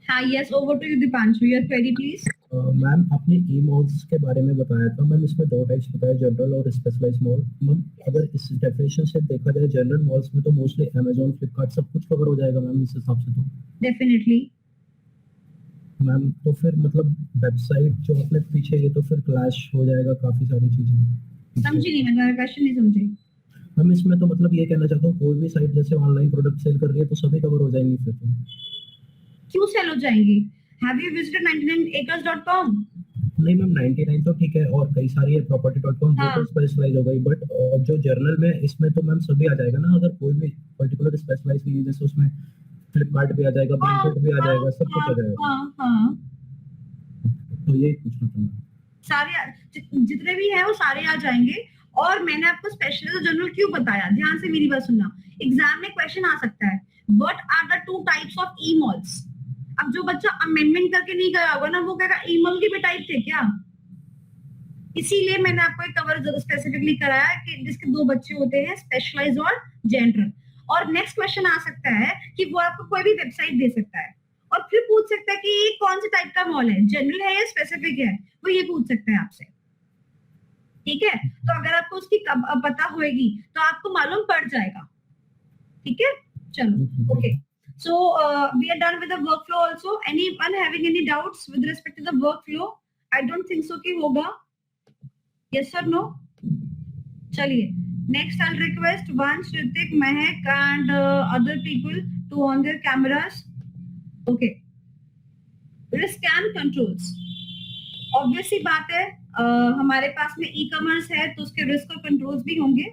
हाँ, yes, over to you Deepanshu, your query please. Ma'am आपने ई मॉल्स के बारे में बताया था मैम, इसमें 2 टाइप्स बताया, जनरल और स्पेशलाइज्ड मॉल। मैम अगर इस डेफिनेशन से देखा जाए जनरल मॉल्स में तो मोस्टली अमेजोन, फ्लिपकार्ट सब कुछ कवर हो जाएगा मैम इस हिसाब से तो। डेफिनेटली मैम तो फिर मतलब वेबसाइट जो आपने पीछे, ये तो फिर क्लैश हो जाएगा काफी सारी चीजें। समझी नहीं, मैं तुम्हारा क्वेश्चन नहीं समझी। मैम इसमें तो मतलब ये कहना चाहता हूँ कोई भी साइट जैसे ऑनलाइन प्रोडक्ट सेल कर रही है तो सभी कवर हो जाएंगी फिर तो। क्यों सेल हो जाएंगी? Have you visited 99acres.com? नहीं मैम 99 तो ठीक है, और कई सारी है property.com, वो तो स्पेशलाइज हो गई, बट जो जर्नल में इसमें तो मैम सभी आ जाएगा ना, अगर कोई भी पर्टिकुलर स्पेशलाइज नहीं है, जैसे उसमें फ्लिपकार्ट भी आ जाएगा, ब्लिंकिट भी आ जाएगा, सब कुछ आ जाएगा। हाँ, तो यही पूछना था मैम। सारे जितने भी हैं वो सारे आ जाएंगे। और मैंने आपको स्पेशल और जनरल क्यों बताया, ध्यान से मेरी बात सुनना। एग्जाम में क्वेश्चन आ सकता है, what are the 2 types of e malls. अब जो बच्चा अमेंडमेंट करके नहीं गया होगा ना, वो कहेगा ई मॉल के भी टाइप थे क्या। इसीलिए मैंने आपको एक कवर स्पेसिफिकली कराया कि जिसके 2 बच्चे होते हैं, स्पेशलाइज्ड और जनरल। और नेक्स्ट क्वेश्चन आ सकता है कि वो आपको कोई भी वेबसाइट दे सकता है और फिर पूछ सकता है कि ये कौन से टाइप का मॉल है, जनरल है या स्पेसिफिक है, वो ये पूछ सकता है आपसे, ठीक है। तो अगर आपको उसकी पता होएगी तो आपको मालूम पड़ जाएगा, ठीक है। चलो, okay, so we are done with the workflow also. Anyone having any doubts with respect to the workflow? I don't think so कि होगा। यस और नो? चलिए, next I'll request Vansh, Ritik, Mehak and other people to on their cameras. Okay, risk and controls. Obviously बात है, हमारे पास में e commerce है तो उसके रिस्क और कंट्रोल्स भी होंगे।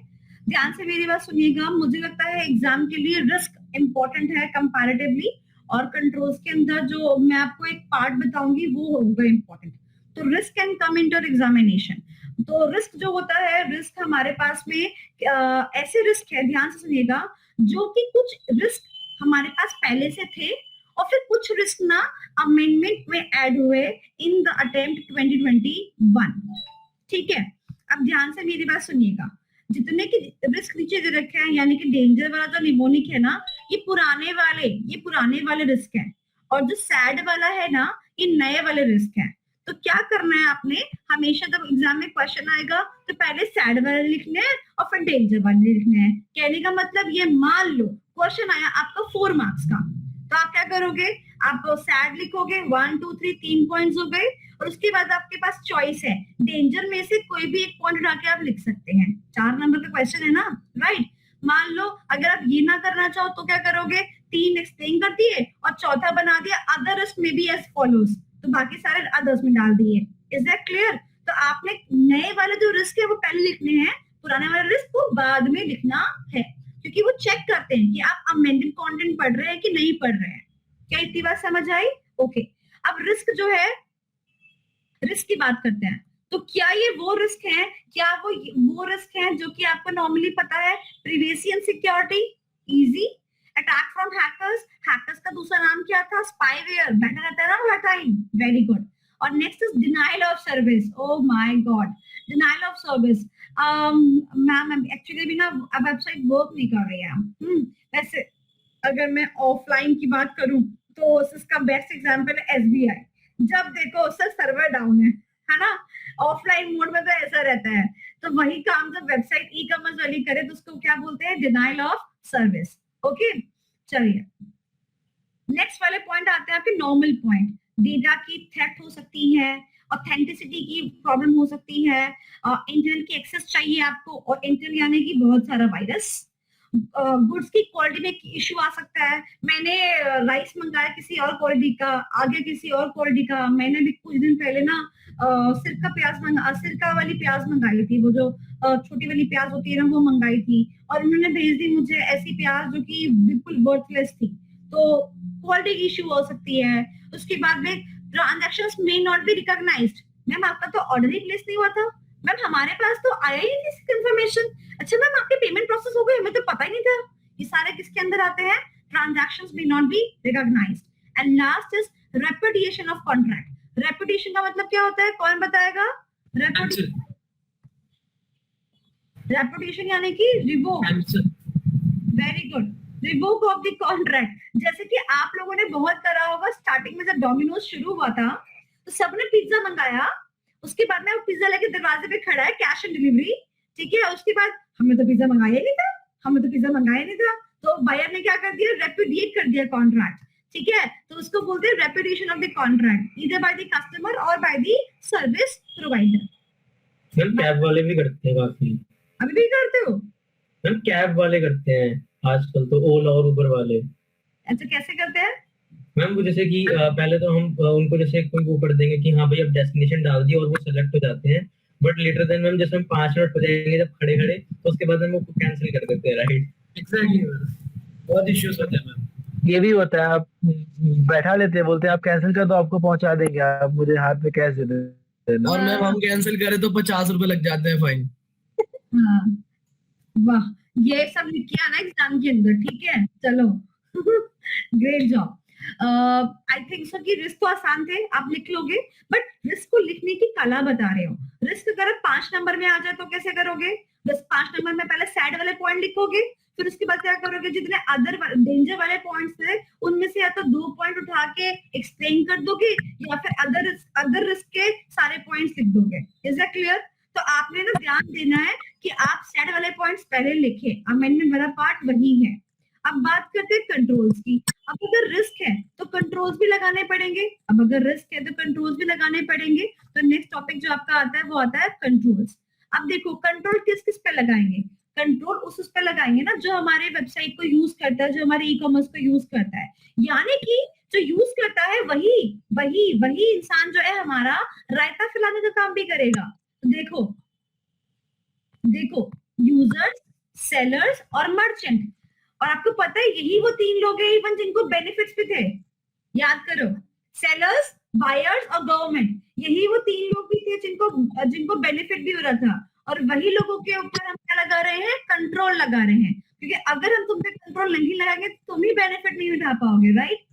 ध्यान से मेरी बात सुनिएगा, मुझे लगता है एग्जाम के लिए रिस्क इंपॉर्टेंट है कंपैरेटिवली, और कंट्रोल्स के अंदर जो मैं आपको एक पार्ट बताऊंगी वो होगा इंपॉर्टेंट। तो risk can come into your तो रिस्क जो होता है, रिस्क हमारे पास में ऐसे रिस्क है, ध्यान से सुनिएगा, जो कि कुछ रिस्क हमारे पास पहले से थे और फिर कुछ रिस्क ना अमेंडमेंट में ऐड हुए इन द अटेम्प्ट 2021, ठीक है। अब ध्यान से मेरी बात सुनिएगा, जितने की रिस्क नीचे दे रखे हैं, यानी कि डेंजर वाला जो निमोनिक है ना, ये पुराने वाले रिस्क है, और जो सैड वाला है ना, ये नए वाले रिस्क है। तो क्या करना है आपने, हमेशा जब एग्जाम में क्वेश्चन आएगा तो पहले सैड वाले लिखने हैं और फिर डेंजर वाले लिखने हैं। कहने का मतलब ये, मान लो क्वेश्चन आया आपका 4 मार्क्स का, तो आप क्या करोगे, आप सैड लिखोगे, 1 2 3 3 पॉइंट्स हो गए, और उसके बाद आपके पास चॉइस है, डेंजर में से कोई भी एक पॉइंट उठा के आप लिख सकते हैं। 4 नंबर का क्वेश्चन है ना, राइट। मान लो अगर आप ये ना करना चाहो तो क्या करोगे, 3 एक्सप्लेन कर दिए और चौथा बना दिया अदर रिस्क में बी एज फॉलोज, तो बाकी सारे अदर्स में डाल दिए। Is that clear? तो आपने नए वाले जो रिस्क है वो पहले लिखने हैं, पुराने वाले रिस्क को बाद में लिखना है, क्योंकि वो चेक करते हैं कि आप अमेंडेड कंटेंट पढ़ रहे हैं कि नहीं पढ़ रहे हैं। क्या इतनी बात समझ आई? ओके। अब रिस्क जो है, रिस्क की बात करते हैं। तो क्या ये वो रिस्क है, क्या वो रिस्क है जो कि आपको नॉर्मली पता है? Privacy and security, easy. Attack from hackers, hackers का दूसरा नाम क्या था? स्पाईवेयर। बैठा रहता है ना हर टाइम, वेरी गुड। और next is denial of service. Oh my God, denial of service. Ma'am actually भी ना अब वेबसाइट वर्क नहीं कर रही है। वैसे अगर मैं ऑफलाइन की बात करूं तो इसका बेस्ट एग्जांपल है एसबीआई। जब देखो सर सर्वर डाउन है ना, ऑफलाइन मोड में तो ऐसा रहता है। तो वही काम जब वेबसाइट ई कॉमर्स वाली करे तो उसको क्या बोलते हैं? Denial of service. ओके, चलिए नेक्स्ट वाले पॉइंट आते हैं आपके नॉर्मल पॉइंट। डेटा की थेफ्ट हो सकती है, ऑथेंटिसिटी की प्रॉब्लम हो सकती है, इंटरनेट की एक्सेस चाहिए आपको, और इंटरनेट यानी कि बहुत सारा वायरस, गुड्स की क्वालिटी में इश्यू आ सकता है। मैंने राइस मंगाया किसी और क्वालिटी का, आगे किसी और क्वालिटी का। मैंने भी कुछ दिन पहले ना सिरका वाली प्याज मंगाई थी, वो जो छोटी वाली प्याज होती है ना, वो मंगाई थी, और उन्होंने भेज दी मुझे ऐसी प्याज जो कि बिल्कुल वर्थलेस थी। तो क्वालिटी की इश्यू हो सकती है। उसके बाद में transactions may not be recognised. Ma'am आपका तो ऑर्डर ही प्लेस नहीं हुआ था, मैम हमारे पास तो आया ही नहीं थी कंफर्मेशन। अच्छा मैम आपके पेमेंट प्रोसेस हो गए, हमें तो पता ही नहीं था। ये सारे किसके अंदर आते हैं? Transactions may not be recognized. And last is repudiation of contract. Repudiation का मतलब क्या होता है, कौन बताएगा? रेपुडिएशन यानी कि revoke. Very good, revoke of the contract. जैसे कि आप लोगों ने बहुत करा होगा, स्टार्टिंग में जब डोमिनोज शुरू हुआ था तो सबने पिज्जा मंगाया, उसके बाद में वो पिज्जा लेके दरवाजे पे खड़ा है, कैश ऑन डिलीवरी, ठीक है। उसके बाद हमने तो पिज्जा मंगाया नहीं था, तो बायर ने क्या कर दिया? रेपुडिएट कर दिया कॉन्ट्रैक्ट, ठीक है। तो उसको बोलते हैं repudiation of the contract, either by the customer और by the service provider. Ma'am cab वाले भी करते हैं काफी। अभी भी करते हो? मैम कैब वाले करते हैं आजकल तो, ओला और उबर वाले। अच्छा कैसे करते हैं? मैम वो जैसे कि पहले तो हम उनको जैसे कोई वो कर देंगे कि हाँ भाई अब डेस्टिनेशन डाल दिया और वो सेलेक्ट हो जाते हैं, बट लेटर देन मैम जैसे हम 5 मिनट हो जाएंगे जब खड़े खड़े, तो उसके बाद हम वो कैंसिल कर देते हैं, राइट? एग्जैक्टली, बहुत इश्यूज होते हैं मैम। ये भी होता है, आप बैठा लेते हैं, बोलते हैं आप कैंसिल कर दो, आपको पहुंचा देंगे, आप मुझे हाथ में कैश दे देना। और मैम हम कैंसिल करें तो 50 रुपए लग जाते हैं फाइन। हाँ, वाह, ये सब लिख किया ना एग्जाम के अंदर, ठीक है, चलो great job. I think so कि रिस्क तो आसान थे, आप लिख लोगे, बट रिस्क को लिखने की कला बता रहे हो। रिस्क अगर 5 नंबर में आ जाए तो कैसे करोगे? बस 5 नंबर में पहले सैड वाले पॉइंट लिखोगे, फिर उसके बाद क्या करोगे? जितने अदर डेंजर वाले पॉइंट्स थे उनमें से या तो 2 पॉइंट उठा के एक्सप्लेन कर दोगे, या फिर अदर रिस्क के सारे पॉइंट्स लिख दोगे। Is that clear? तो आपने ना ध्यान देना है कि आप सैड वाले पॉइंट्स पहले लिखें, अमेंडमेंट वाला पार्ट वही है। अब बात करते हैं कंट्रोल्स की। अब अगर रिस्क है तो कंट्रोल्स भी लगाने पड़ेंगे, तो नेक्स्ट टॉपिक जो आपका आता है वो आता है कंट्रोल्स। अब देखो कंट्रोल किस किस पे लगाएंगे? कंट्रोल उस पे लगाएंगे ना जो हमारे वेबसाइट को यूज करता है, जो हमारे ई कॉमर्स को यूज करता है, यानी कि जो यूज करता है वही इंसान जो है हमारा रायता फैलाने का काम भी करेगा। देखो यूजर्स, सेलर्स और मर्चेंट, और आपको पता है यही वो 3 लोग हैं इवन जिनको बेनिफिट्स भी थे। याद करो, सेलर्स, बायर्स और गवर्नमेंट, यही वो 3 लोग भी थे जिनको बेनिफिट भी हो रहा था, और वही लोगों के ऊपर हम क्या लगा रहे हैं? कंट्रोल लगा रहे हैं, क्योंकि अगर हम तुम पे कंट्रोल नहीं लगाएंगे तो तुम ही बेनिफिट नहीं उठा पाओगे, राइट?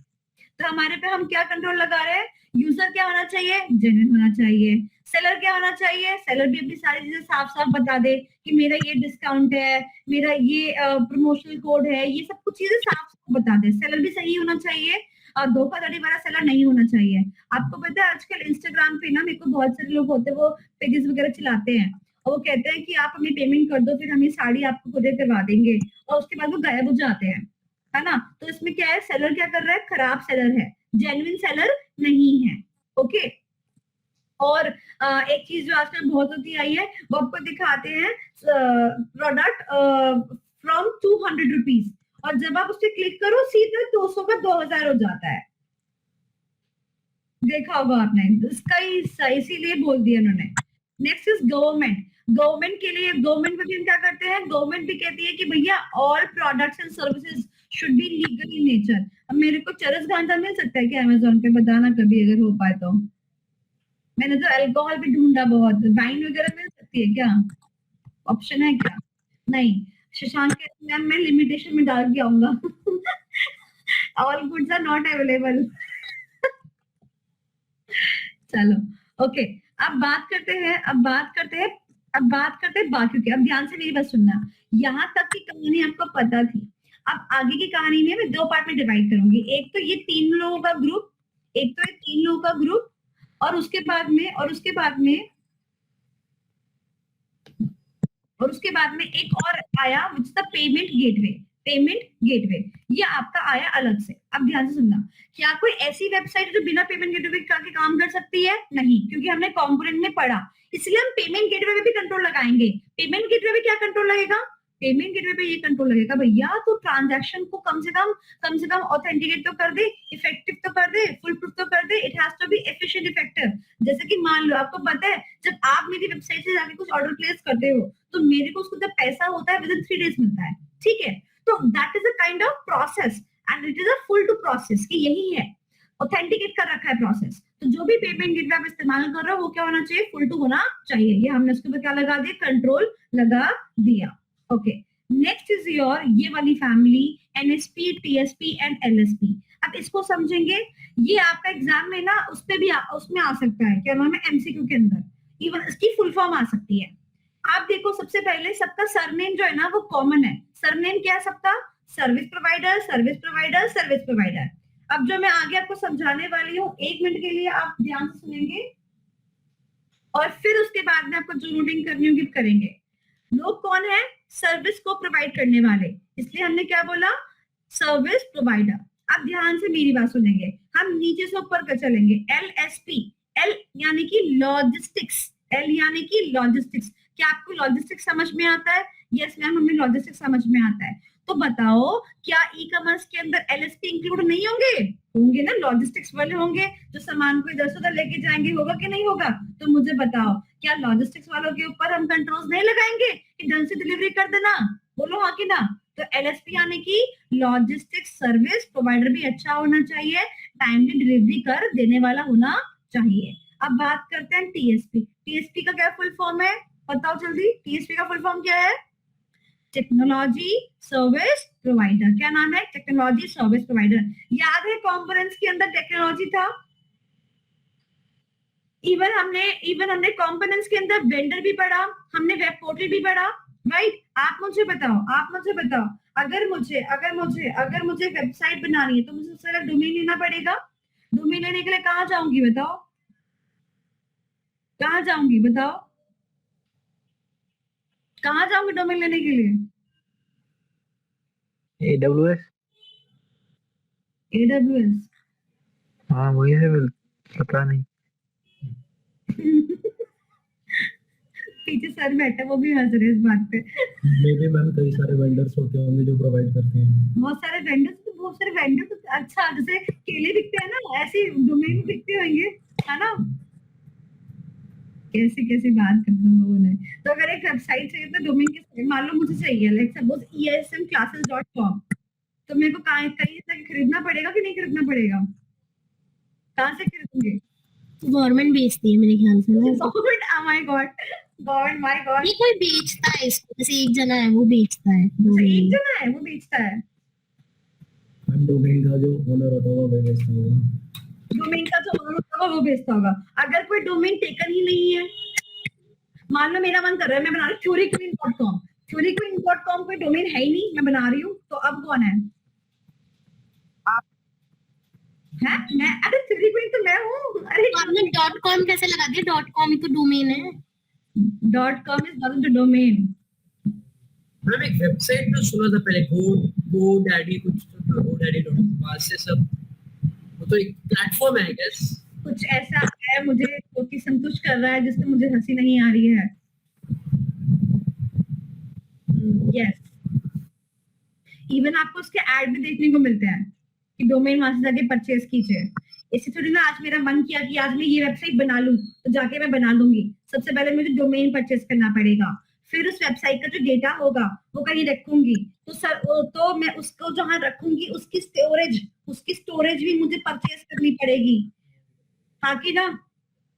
तो हमारे पे हम क्या कंट्रोल लगा रहे हैं? यूजर क्या होना चाहिए? जेन्युइन होना चाहिए। सेलर क्या होना चाहिए, सेलर भी अपनी सारी चीजें साफ साफ बता दे कि मेरा ये डिस्काउंट है, मेरा ये प्रमोशनल कोड है, ये सब कुछ चीजें साफ साफ बता दे। सेलर भी सही होना चाहिए और धोखाधड़ी वाला सेलर नहीं होना चाहिए। आपको पता है आजकल इंस्टाग्राम पे ना मेरे को बहुत सारे लोग होते हैं वो पेजेस वगैरह चलाते हैं और वो कहते हैं कि आप हमें पेमेंट कर दो फिर हम ये साड़ी आपको कुरियर करवा देंगे और उसके बाद वो गायब हो जाते हैं, है ना। तो इसमें क्या है, सेलर क्या कर रहा है, खराब सेलर है, जेन्युइन सेलर नहीं है। ओके, और एक चीज जो आजकल बहुत होती आई है वो आपको दिखाते हैं प्रोडक्ट फ्रॉम 200 रुपीज और जब आप उस पर क्लिक करो सीधा 200 का 2000 हो जाता है। देखा होगा आपने, इसका ही इसीलिए बोल दिया उन्होंने। Next is government. गवर्नमेंट के लिए, गवर्नमेंट में भी हम क्या करते हैं, गवर्नमेंट भी कहती है कि भैया all products and services should be legal in nature. अब मेरे को चरस गांजा मिल सकता है क्या अमेज़न पे, बताना कभी अगर हो पाए तो। मैंने तो अल्कोहल भी ढूंढा बहुत, वाइन वगैरह मिल सकती है क्या, ऑप्शन है क्या? नहीं। शशांक मैम मैं लिमिटेशन में डाल के आऊंगा all goods are not available चलो ओके, अब बात करते हैं बाकी की। अब ध्यान से मेरी बात सुनना, यहाँ तक की कहानी आपको पता थी। अब आगे की कहानी में मैं 2 पार्ट में डिवाइड करूंगी। एक तो ये 3 लोगों का ग्रुप, और उसके बाद में एक और आया विच द पेमेंट गेटवे। ये आपका आया अलग से। अब ध्यान से सुनना, क्या कोई ऐसी वेबसाइट है जो बिना पेमेंट गेटवे के काम कर सकती है? नहीं, क्योंकि हमने कंपोनेंट में पढ़ा, इसलिए हम पेमेंट गेटवे पे भी कंट्रोल लगाएंगे। पेमेंट गेटवे पे क्या कंट्रोल लगेगा? पेमेंट गेटवे पे ये कंट्रोल लगेगा भैया तो ट्रांजैक्शन को कम से कम ऑथेंटिकेट तो कर दे, इफेक्टिव तो कर दे, फुल प्रूफ तो कर दे, it has to be efficient effective. जैसे कि मान लो आपको पता है जब आप मेरी वेबसाइट से जाके कुछ ऑर्डर प्लेस करते हो तो मेरे को उसको जब पैसा होता है विद इन 3 डेज मिलता है, ठीक है। तो that is a kind of process and it is a full to process कि यही है, ऑथेंटिकेट कर रखा है प्रोसेस। तो जो भी पेमेंट गेटवे आप इस्तेमाल कर रहे हो वो क्या होना चाहिए, फुल टू होना चाहिए। ये हमने उसके ऊपर क्या लगा दिया, कंट्रोल लगा दिया। ओके, नेक्स्ट इज योर ये वाली family NSP, TSP and LSP. अब इसको समझेंगे, ये आपका एग्जाम में ना उसमें आ सकता है, क्या नाम है, एमसीक्यू के अंदर इवन इसकी फुल फॉर्म आ सकती है। आप देखो सबसे पहले सबका सरनेम जो है ना वो कॉमन है। सरनेम क्या है सबका, सर्विस प्रोवाइडर। अब जो मैं आगे आपको समझाने वाली हूँ 1 मिनट के लिए आप ध्यान से सुनेंगे और फिर उसके बाद में आपको जो नोटिंग करनी होगी करेंगे। लोग कौन है, सर्विस को प्रोवाइड करने वाले, इसलिए हमने क्या बोला, सर्विस प्रोवाइडर। अब ध्यान से मेरी बात सुनेंगे, हम नीचे से ऊपर कर चलेंगे। एलएसपी, एल यानी कि लॉजिस्टिक्स, क्या आपको लॉजिस्टिक्स समझ में आता है? यस मैम हमें लॉजिस्टिक्स समझ में आता है। तो बताओ क्या ई कॉमर्स के अंदर एलएसपी इंक्लूड नहीं होंगे ना, लॉजिस्टिक्स वाले होंगे जो सामान को इधर से उधर लेके जाएंगे, होगा कि नहीं होगा? तो मुझे बताओ क्या लॉजिस्टिक्स वालों के ऊपर हम कंट्रोल्स नहीं लगाएंगे कि ढंग से डिलीवरी कर देना, बोलो हाँ कि ना? तो एलएसपी यानी कि लॉजिस्टिक्स सर्विस प्रोवाइडर भी अच्छा होना चाहिए, टाइमली डिलीवरी कर देने वाला होना चाहिए। अब बात करते हैं टीएसपी का क्या फुल फॉर्म है, बताओ जल्दी। टीएसपी का फुल फॉर्म क्या है, टेक्नोलॉजी सर्विस प्रोवाइडर। क्या नाम है, टेक्नोलॉजी सर्विस प्रोवाइडर। याद है कंपोनेंट्स के अंदर टेक्नोलॉजी था, इवन हमने कंपोनेंट्स के अंदर वेंडर भी पढ़ा, हमने वेब पोर्टल भी पढ़ा, राइट। आप मुझे बताओ अगर मुझे वेबसाइट बनानी है तो मुझे सबसे पहले डोमेन लेना पड़ेगा। डोमेन लेने के लिए कहाँ जाऊंगी बताओ, कहाँ जाऊंगी डोमेन लेने के लिए? AWS। हाँ वही है, पता नहीं पीछे सर बैठा वो भी हंस रहे इस बात पे। मे बी मैम कई सारे वेंडर्स होते होंगे जो प्रोवाइड करते हैं। बहुत सारे वेंडर तो अच्छा, जैसे केले बिकते हैं ना ऐसे डोमेन बिकते होंगे, है ना। कैसी बात करते हैं लोगों ने। तो अगर एक वेबसाइट चाहिए तो डोमेन के, मान लो मुझे चाहिए लाइक सपोज esmclasses.com, तो मेरे को कहीं से खरीदना पड़ेगा कि नहीं खरीदना पड़ेगा? कहाँ से खरीदूंगी? गवर्नमेंट बेचती है मेरे ख्याल से ना। गवर्नमेंट, माय गॉड ये कोई बेचता है इसको, जैसे एक जना है वो बेचता है, वो बेचता है। मैम डोमेन का जो ओनर होता होगा वही बेचता होगा। डोमेन का जो ओनर होगा वो बेचता होगा। अगर कोई डोमेन टेकन ही नहीं है, मान लो मेरा मन कर रहा है मैं बना रही हूँ theoryqueen.com, theoryqueen.com कोई डोमेन है ही नहीं, मैं बना रही हूँ, तो अब कौन है? है मैं, अरे theoryqueen तो मैं हूँ। अरे तो आपने .com कैसे लगा दिया? .com ही तो डोमेन है। .com is not the domain। Ma'am एक वेबसाइट तो सुना था पहले, GoDaddy कुछ तो था, GoDaddy.com, वहाँ से सब, वो तो एक प्लेटफॉर्म है आई गेस। कुछ ऐसा है मुझे जो कि संतुष्ट कर रहा है, जिससे मुझे हंसी नहीं आ रही है। यस, इवन आपको उसके ऐड भी देखने को मिलते हैं कि डोमेन वहां से जाके परचेज कीजिए। इससे थोड़ी ना आज मेरा मन किया कि आज मैं ये वेबसाइट बना लूं तो जाके मैं बना लूंगी। सबसे पहले मुझे डोमेन परचेज करना पड़ेगा, फिर उस वेबसाइट का जो डेटा होगा वो कहीं रखूंगी, तो मैं उसको जहां रखूंगी उसकी स्टोरेज भी मुझे परचेज करनी पड़ेगी। हाँ कि ना,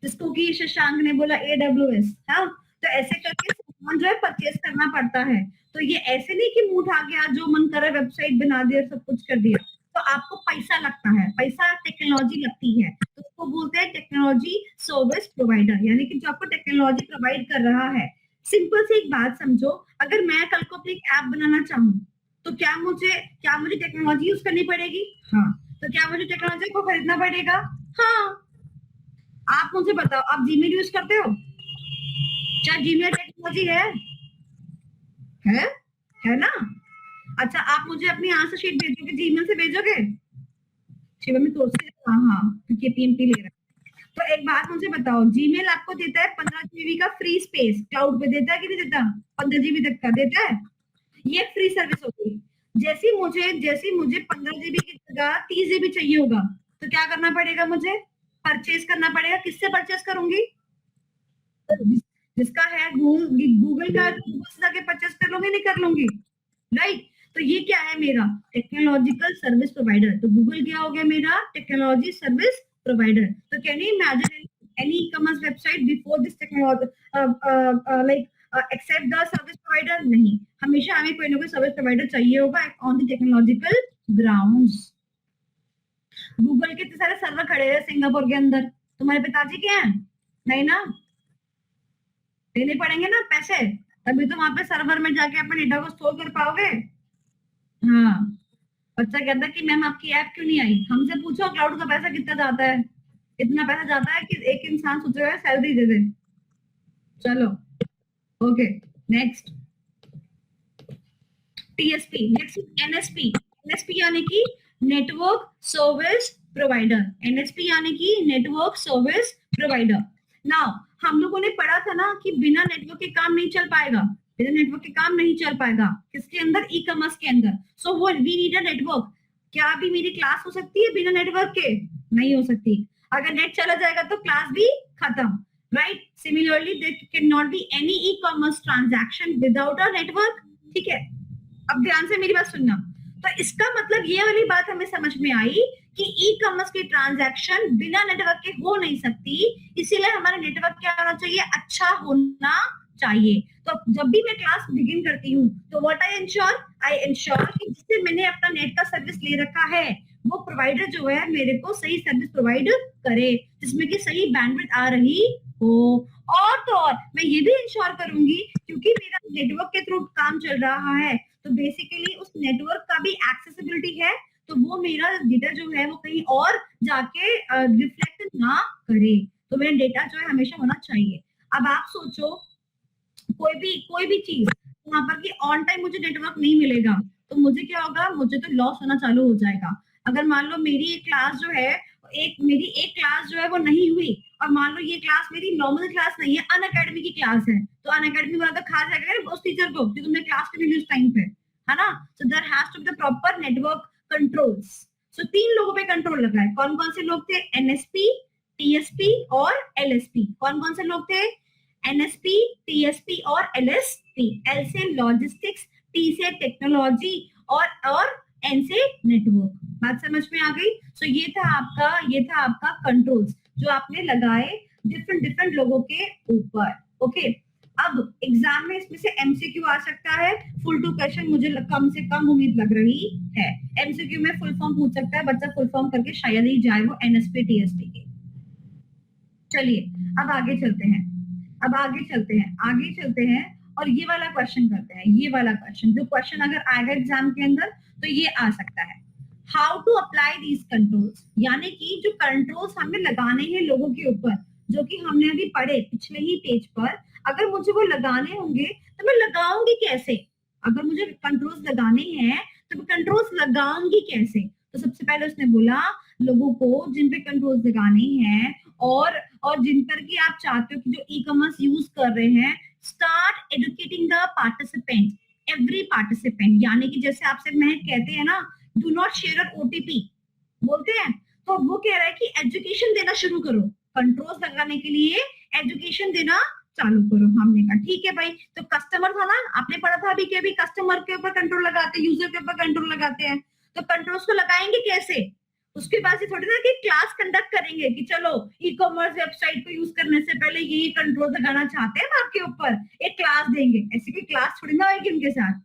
जिसको कि शशांक ने बोला AWS। हाँ, तो ऐसे करके सामान जो है परचेज करना पड़ता है। तो ये ऐसे नहीं कि मुंह उठा गया जो मन कर रहा है वेबसाइट बना दिया सब कुछ कर दिया। तो आपको पैसा लगता है, पैसा टेक्नोलॉजी लगती है, तो उसको बोलते हैं टेक्नोलॉजी सर्विस प्रोवाइडर, यानी कि जो आपको टेक्नोलॉजी प्रोवाइड कर रहा है। सिंपल सी एक बात समझो, अगर मैं कल को अपनी ऐप बनाना चाहूँ तो क्या मुझे टेक्नोलॉजी यूज करनी पड़ेगी? हाँ। तो क्या मुझे टेक्नोलॉजी को खरीदना पड़ेगा? हाँ। आप मुझे बताओ, आप जीमेल यूज करते हो? क्या जीमेल टेक्नोलॉजी है ना? अच्छा, आप मुझे अपनी आंसर शीट भेजोगे, जीमेल से भेजोगे? शिवा में तो हाँ, क्योंकि पीएमपी ले रहा है। तो एक बात मुझे बताओ, जीमेल आपको देता है 15 GB का फ्री स्पेस, क्लाउड पे देता है कि नहीं देता? 15 GB तक का देता है, ये फ्री सर्विस होगी। जैसी मुझे 15 GB की जगह 30 GB चाहिए होगा, तो क्या करना पड़ेगा? मुझे परचेज करना पड़ेगा। किससे परचेज करूंगी? जिसका है गूगल का, गूगल से जाके परचेज कर लूंगी, नहीं कर लूंगी? राइट। तो ये क्या है मेरा? Technological service provider. तो गूगल क्या हो गया मेरा? Technology service provider. तो can you imagine any e-commerce website before this technology except the service provider? नहीं, हमेशा हमें कोई ना कोई सर्विस प्रोवाइडर चाहिए होगा on the technological grounds. Google के इतने सारे सर्वर खड़े हैं सिंगापुर के अंदर, तुम्हारे पिताजी के हैं? नहीं ना, देने पड़ेंगे ना पैसे, तभी तो वहां पे सर्वर में जाके अपने डेटा को स्टोर कर पाओगे। हाँ, बच्चा कहता है कि मैम आपकी ऐप क्यों नहीं आई? हमसे पूछो क्लाउड का पैसा कितना जाता है? इतना पैसा जाता है कि एक इंसान सोचेगा सैलरी दे दे। चलो okay, next TSP, next NSP। NSP यानी कि नेटवर्क सर्विस प्रोवाइडर। NSP यानी कि नेटवर्क सर्विस प्रोवाइडर। नाउ हम लोगों ने पढ़ा था ना कि बिना नेटवर्क के काम नहीं चल पाएगा, बिना नेटवर्क के काम नहीं चल पाएगा। किसके अंदर? ई-कॉमर्स के अंदर। सो वो वी नीड अ नेटवर्क। क्या अभी मेरी क्लास हो सकती है बिना नेटवर्क के? नहीं हो सकती। अगर नेट चला जाएगा तो क्लास भी खत्म, right? Similarly there can not be any e-commerce transaction without a network. ठीक है, अब ध्यान से मेरी बात सुनना। तो इसका मतलब ये वाली बात हमें समझ में आई कि ई-कॉमर्स की ट्रांजैक्शन बिना नेटवर्क के हो नहीं सकती, इसीलिए हमारा नेटवर्क क्या होना चाहिए? अच्छा होना चाहिए। तो जब भी मैं क्लास बिगिन करती हूँ तो व्हाट आई इंश्योर कि जिससे मैंने अपना नेट का सर्विस ले रखा है वो प्रोवाइडर जो है मेरे को सही सर्विस प्रोवाइड करे, जिसमें कि सही बैंडविड्थ आ रही हो। और तो और मैं ये भी इंश्योर करूंगी, क्योंकि मेरा नेटवर्क के थ्रू काम चल रहा है, तो बेसिकली उस नेटवर्क का भी एक्सेसिबिलिटी है, तो वो मेरा डेटा जो है वो कहीं और जाके रिफ्लेक्ट ना करे। तो मेरा डेटा जो है हमेशा होना चाहिए। अब आप सोचो, कोई भी चीज वहां पर कि ऑन टाइम मुझे नेटवर्क नहीं मिलेगा तो मुझे क्या होगा? मुझे तो लॉस होना चालू हो जाएगा। अगर मान लो मेरी एक क्लास जो है मेरी एक क्लास जो है वो नहीं हुई, और मान लो ये क्लास मेरी नॉर्मल क्लास नहीं है, अनअकैडमी की क्लास है, तो अनअकैडमी वाला तो खा जाएगा उस टीचर को कि तुमने क्लास क्यों नहीं ली उस टाइम पे, है ना? So there has to be the proper network controls. सो 3 लोगों पे कंट्रोल लगा है। कौन कौन से लोग थे? NSP, TSP और LSP। कौन कौन से लोग थे? NSP, TSP और LSP। L से लॉजिस्टिक्स, T से टेक्नोलॉजी और N से नेटवर्क। बात समझ में आ गई? सो ये था आपका कंट्रोल्स जो आपने लगाए डिफरेंट लोगों के ऊपर। ओके, अब एग्जाम में इसमें से एमसीक्यू आ सकता है, फुल टू क्वेश्चन मुझे कम से कम उम्मीद लग रही है। एमसीक्यू में फुल फॉर्म पूछ सकता है, बच्चा फुल फॉर्म करके शायद ही जाए वो एनएसपी टीएसपी के। चलिए अब आगे चलते हैं, आगे चलते हैं और ये वाला क्वेश्चन करते हैं। ये वाला क्वेश्चन, जो क्वेश्चन अगर आएगा एग्जाम के अंदर तो ये आ सकता है, how to apply these controls, यानी कि जो कंट्रोल्स हमें लगाने हैं लोगों के ऊपर, जो कि हमने अभी पढ़े पिछले ही पेज पर, अगर मुझे वो लगाने होंगे तो मैं लगाऊंगी कैसे? अगर मुझे कंट्रोल्स लगाने हैं तो मैं कंट्रोल्स लगाऊंगी कैसे? तो सबसे पहले उसने बोला लोगों को जिन पे कंट्रोल्स लगाने हैं और जिन पर की आप चाहते हो कि जो ई कॉमर्स यूज कर रहे हैं, start educating the participant, every participant, यानी कि जैसे आपसे मैं कहते हैं ना डू नॉट शेयर ओटीपी बोलते हैं, तो वो कह रहा है कि एजुकेशन देना शुरू करो, कंट्रोल्स लगाने के लिए एजुकेशन देना चालू करो। हमने कहा ठीक है भाई, तो कस्टमर था ना, आपने पढ़ा था अभी कि अभी कस्टमर के ऊपर कंट्रोल लगाते हैं, यूजर के ऊपर कंट्रोल लगाते हैं, तो कंट्रोल्स को लगाएंगे कैसे? उसके बाद से थोड़ी ना कि क्लास कंडक्ट करेंगे कि चलो ई कॉमर्स वेबसाइट को यूज करने से पहले ये कंट्रोल लगाना चाहते हैं आपके ऊपर, एक क्लास देंगे, ऐसी कोई क्लास थोड़ी ना होगी उनके साथ।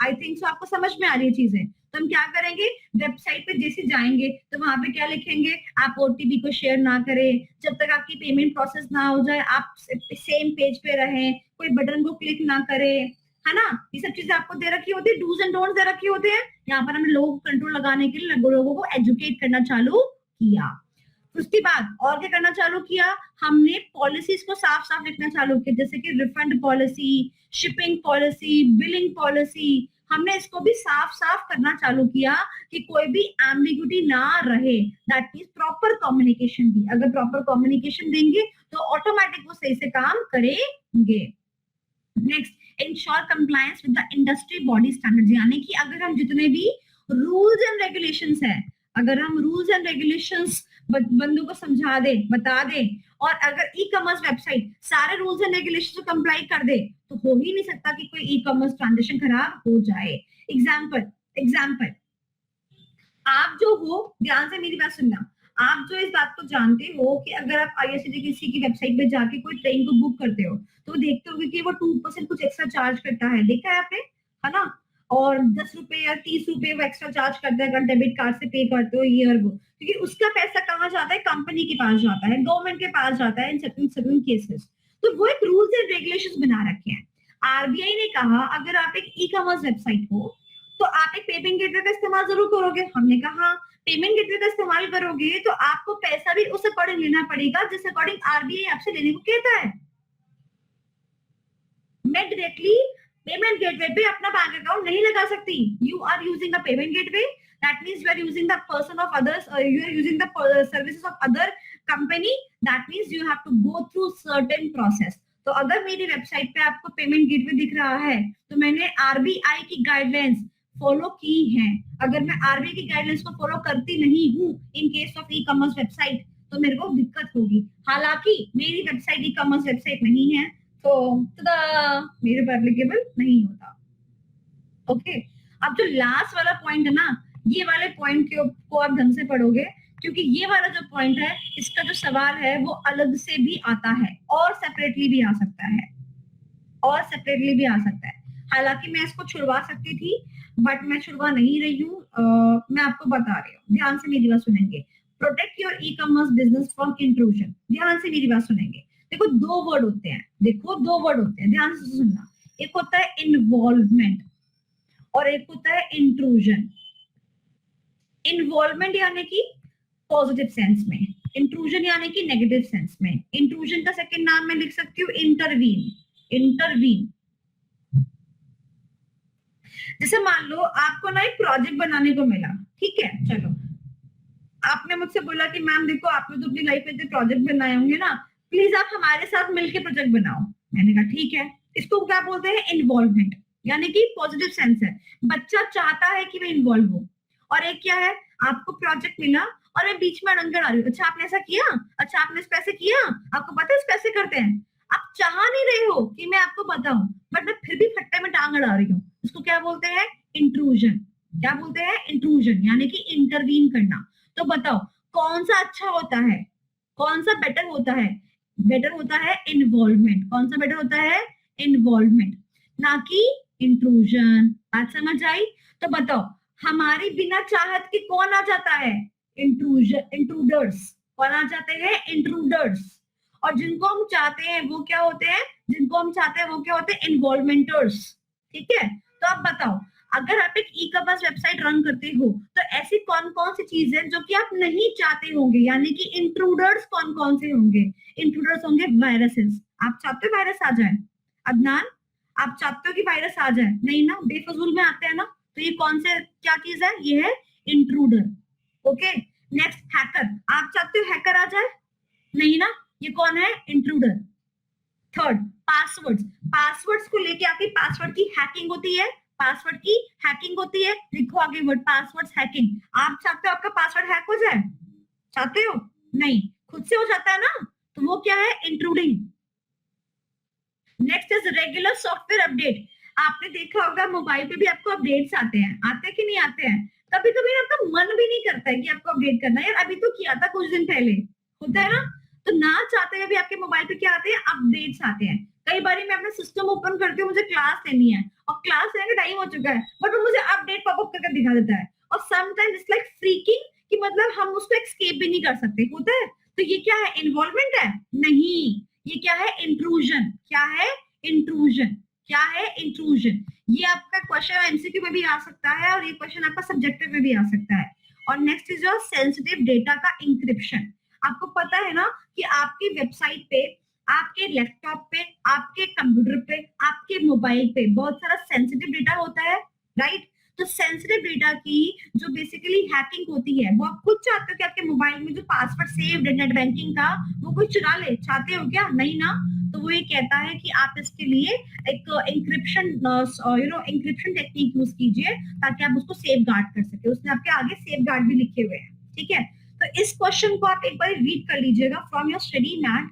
आई थिंक सो आपको समझ में आ रही है चीजें। तो हम क्या करेंगे, वेबसाइट पे जैसे जाएंगे तो वहां पे क्या लिखेंगे, आप ओटीपी को शेयर ना करें, जब तक आपकी पेमेंट प्रोसेस ना हो जाए आप सेम पेज पे रहें, कोई बटन को क्लिक ना करें, है ना, ये सब चीजें आपको दे रखी होती है, डूज एंड डोंट्स दे रखे होते हैं। यहाँ पर हमने लोगों को कंट्रोल लगाने के लिए लोगों को एजुकेट करना चालू किया। उसके बाद और क्या करना चालू किया, हमने पॉलिसीज को साफ साफ लिखना चालू किया, जैसे कि refund policy, shipping policy, billing policy, हमने इसको भी साफ साफ करना चालू किया कि कोई भी एम्बिग्यूटी ना रहे, दैट मींस प्रॉपर कम्युनिकेशन दी। अगर प्रॉपर कम्युनिकेशन देंगे तो ऑटोमेटिक वो सही से काम करेंगे। Next, ensure compliance with the industry body standards, यानी कि अगर हम जितने भी रूल्स एंड रेगुलेशंस है, अगर हम रूल्स एंड रेगुलेशंस बंदों को समझा दे, बता दे, और अगर ई कॉमर्स वेबसाइट सारे रूल्स एंड रेगुलेशंस को कंप्लाई कर दे तो हो ही नहीं सकता कि कोई ई कॉमर्स ट्रांजैक्शन खराब हो जाए। एग्जाम्पल, आप जो हो, ध्यान से मेरी बात सुनना, आप जो इस बात को जानते हो कि अगर आप आईआरसीटीसी की वेबसाइट पे जाके कोई ट्रेन को बुक करते हो तो देखते हो कि वो 2% कुछ एक्स्ट्रा चार्ज करता है, देखा है आपने, है ना, और 10 रुपए या 30 रुपए वो एक्स्ट्रा चार्ज करता है अगर डेबिट कार्ड से पे करते हो ये और वो, क्योंकि उसका पैसा कहाँ जाता है, कंपनी के पास जाता है, गवर्नमेंट के पास जाता है इन सर्टेन केसेस। तो वो एक रूल्स एंड रेगुलेशंस बना रखे हैं। आरबीआई ने कहा अगर आप एक ई कॉमर्स वेबसाइट हो तो आप एक पेमेंट गेटवे का इस्तेमाल जरूर करोगे। हमने कहा पेमेंट गेटवे का इस्तेमाल करोगे तो आपको पैसा भी उस अकॉर्डिंग लेना पड़ेगा जिस अकॉर्डिंग आरबीआई आपसे लेने को कहता है। मैं डायरेक्टली पेमेंट गेटवे पे अपना बैंक अकाउंट नहीं लगा सकती। You are using a payment gateway, that means you are using the person of others, you are using the services of other company, that means you have to go through certain process. तो अगर मेरी website पे आपको payment gateway दिख रहा है तो मैंने आरबीआई की गाइडलाइंस फॉलो की है। अगर मैं आरबीआई की गाइडलाइंस को फॉलो करती नहीं हूँ in case of e commerce website तो मेरे को दिक्कत होगी। हालांकि मेरी वेबसाइट ई कॉमर्स वेबसाइट नहीं है तो मेरे पर एप्लीकेबल नहीं होता। ओके, अब जो लास्ट वाला पॉइंट है ना, ये वाले पॉइंट को आप ढंग से पढ़ोगे क्योंकि ये वाला जो पॉइंट है इसका जो सवाल है वो अलग से भी आता है और सेपरेटली भी आ सकता है, हालांकि मैं इसको छुड़वा सकती थी बट मैं छुड़वा नहीं रही हूँ। मैं आपको बता रही हूँ, ध्यान से मेरी बात सुनेंगे। Protect your e commerce business from intrusion, ध्यान से मेरी बात सुनेंगे। देखो दो वर्ड होते हैं, ध्यान से सुनना। एक होता है इन्वॉल्वमेंट और एक होता है इंट्रूजन। इन्वॉल्वमेंट यानी कि पॉजिटिव सेंस में, इंट्रूजन यानी कि नेगेटिव सेंस में। इंट्रूजन का सेकंड नाम मैं लिख सकती हूँ इंटरवीन। जैसे मान लो आपको ना एक प्रोजेक्ट बनाने को मिला, ठीक है, चलो आपने मुझसे बोला कि मैम देखो आपने तो अपनी लाइफ में जो प्रोजेक्ट बनाए होंगे ना, प्लीज आप हमारे साथ मिलकर प्रोजेक्ट बनाओ। मैंने कहा ठीक है। इसको क्या बोलते हैं, इन्वॉल्वमेंट, यानी कि पॉजिटिव सेंस है, बच्चा चाहता है कि मैं इन्वॉल्व हूँ। और एक क्या है, आपको प्रोजेक्ट मिला और मैं बीच में अड़ंगड़ आ रही हूँ, अच्छा आपने ऐसा किया, अच्छा आपने इस पैसे किया, आपको पता है इस पैसे करते हैं। आप चाह नहीं रहे हो कि मैं आपको बताऊं बट मैं फिर भी फट्टे में टांग अड़ा रही हूँ। इसको क्या बोलते हैं, इंट्रूजन। क्या बोलते हैं, इंट्रूजन, यानी कि इंटरवीन करना। तो बताओ कौन सा अच्छा होता है, कौन सा बेटर होता है, बेटर होता है इन्वॉल्वमेंट। कौन सा बेटर होता है? इन्वॉल्वमेंट, ना कि इंट्रूजन। बात समझ आई? तो बताओ, हमारी बिना चाहत के कौन आ जाता है? इंट्रूडर्स। कौन आ जाते हैं? इंट्रूडर्स। और जिनको हम चाहते हैं वो क्या होते हैं? जिनको हम चाहते हैं वो क्या होते हैं? इन्वॉल्वमेंटर्स। ठीक है, तो आप बताओ, अगर आप एक ई कॉमर्स वेबसाइट रन करते हो तो ऐसी कौन कौन सी चीज है जो कि आप नहीं चाहते होंगे, यानी कि इंट्रूडर्स कौन कौन से होंगे? इंट्रूडर्स होंगे वायरसेस। आप चाहते हो वायरस आ जाए? अदनान, आप चाहते हो कि वायरस आ जाए? नहीं ना, बेफजूल में आते हैं ना। तो ये कौन से क्या चीज है? ये है इंट्रूडर। Okay, next hacker. आप चाहते हो हैकर आ जाए? नहीं ना, ये कौन है? इंट्रूडर। Third, passwords. पासवर्ड्स को लेके आपकी पासवर्ड की हैकिंग होती है। पासवर्ड की हैकिंग होती है। लिखो आगे वर्ड, पासवर्ड्स हैकिंग। आप चाहते हो आपका पासवर्ड हैक हो जाए? चाहते हो? नहीं, खुद से हो जाता है ना, तो वो क्या है? Intruding. Next is regular software update. आपने देखा होगा मोबाइल पे भी आपको अपडेट्स आते हैं कि नहीं आते हैं? कभी कभी आपका मन भी नहीं करता है कि आपको अपडेट करना है, यार अभी तो किया था कुछ दिन पहले, होता है ना। तो ना चाहते हुए भी आपके मोबाइल पे क्या आते हैं? अपडेट्स आते हैं। कई बार मैं अपना सिस्टम ओपन करती हूँ, मुझे क्लास लेनी है और क्लास लेने का टाइम हो चुका है, बट वो मुझे अपडेट पॉपअप करके दिखा देता है। और समटाइम्स इट्स लाइक फ्रीकिंग, कि मतलब हम उसको एस्केप भी नहीं कर सकते, होता है। तो ये क्या है? इन्वॉल्वमेंट है? नहीं, ये क्या है? इंट्रूजन। क्या है? इंट्रूजन। क्या है? इंट्रूजन। ये आपका क्वेश्चन एमसीक्यू में भी आ सकता है और ये क्वेश्चन आपका सब्जेक्टिव में भी आ सकता है। और next is your sensitive data का इंक्रिप्शन। आपको पता है ना कि आपकी वेबसाइट पे, आपके लैपटॉप पे, आपके कंप्यूटर पे, आपके मोबाइल पे बहुत सारा सेंसिटिव डेटा होता है, राइट? तो सेंसिटिव डेटा की जो बेसिकली हैकिंग होती है, वो आप खुद चाहते हो कि आपके मोबाइल में जो पासवर्ड सेव्ड है नेट बैंकिंग का, वो कोई चुरा ले? चाहते हो क्या? नहीं ना। तो वो ये कहता है कि आप इसके लिए एक इंक्रिप्शन इंक्रिप्शन टेक्निक यूज कीजिए ताकि आप उसको सेव गार्ड कर सके। उसने आपके आगे सेव गार्ड भी लिखे हुए हैं, ठीक है। तो इस क्वेश्चन को आप एक बार रीड कर लीजिएगा फ्रॉम योर स्टडी मैट।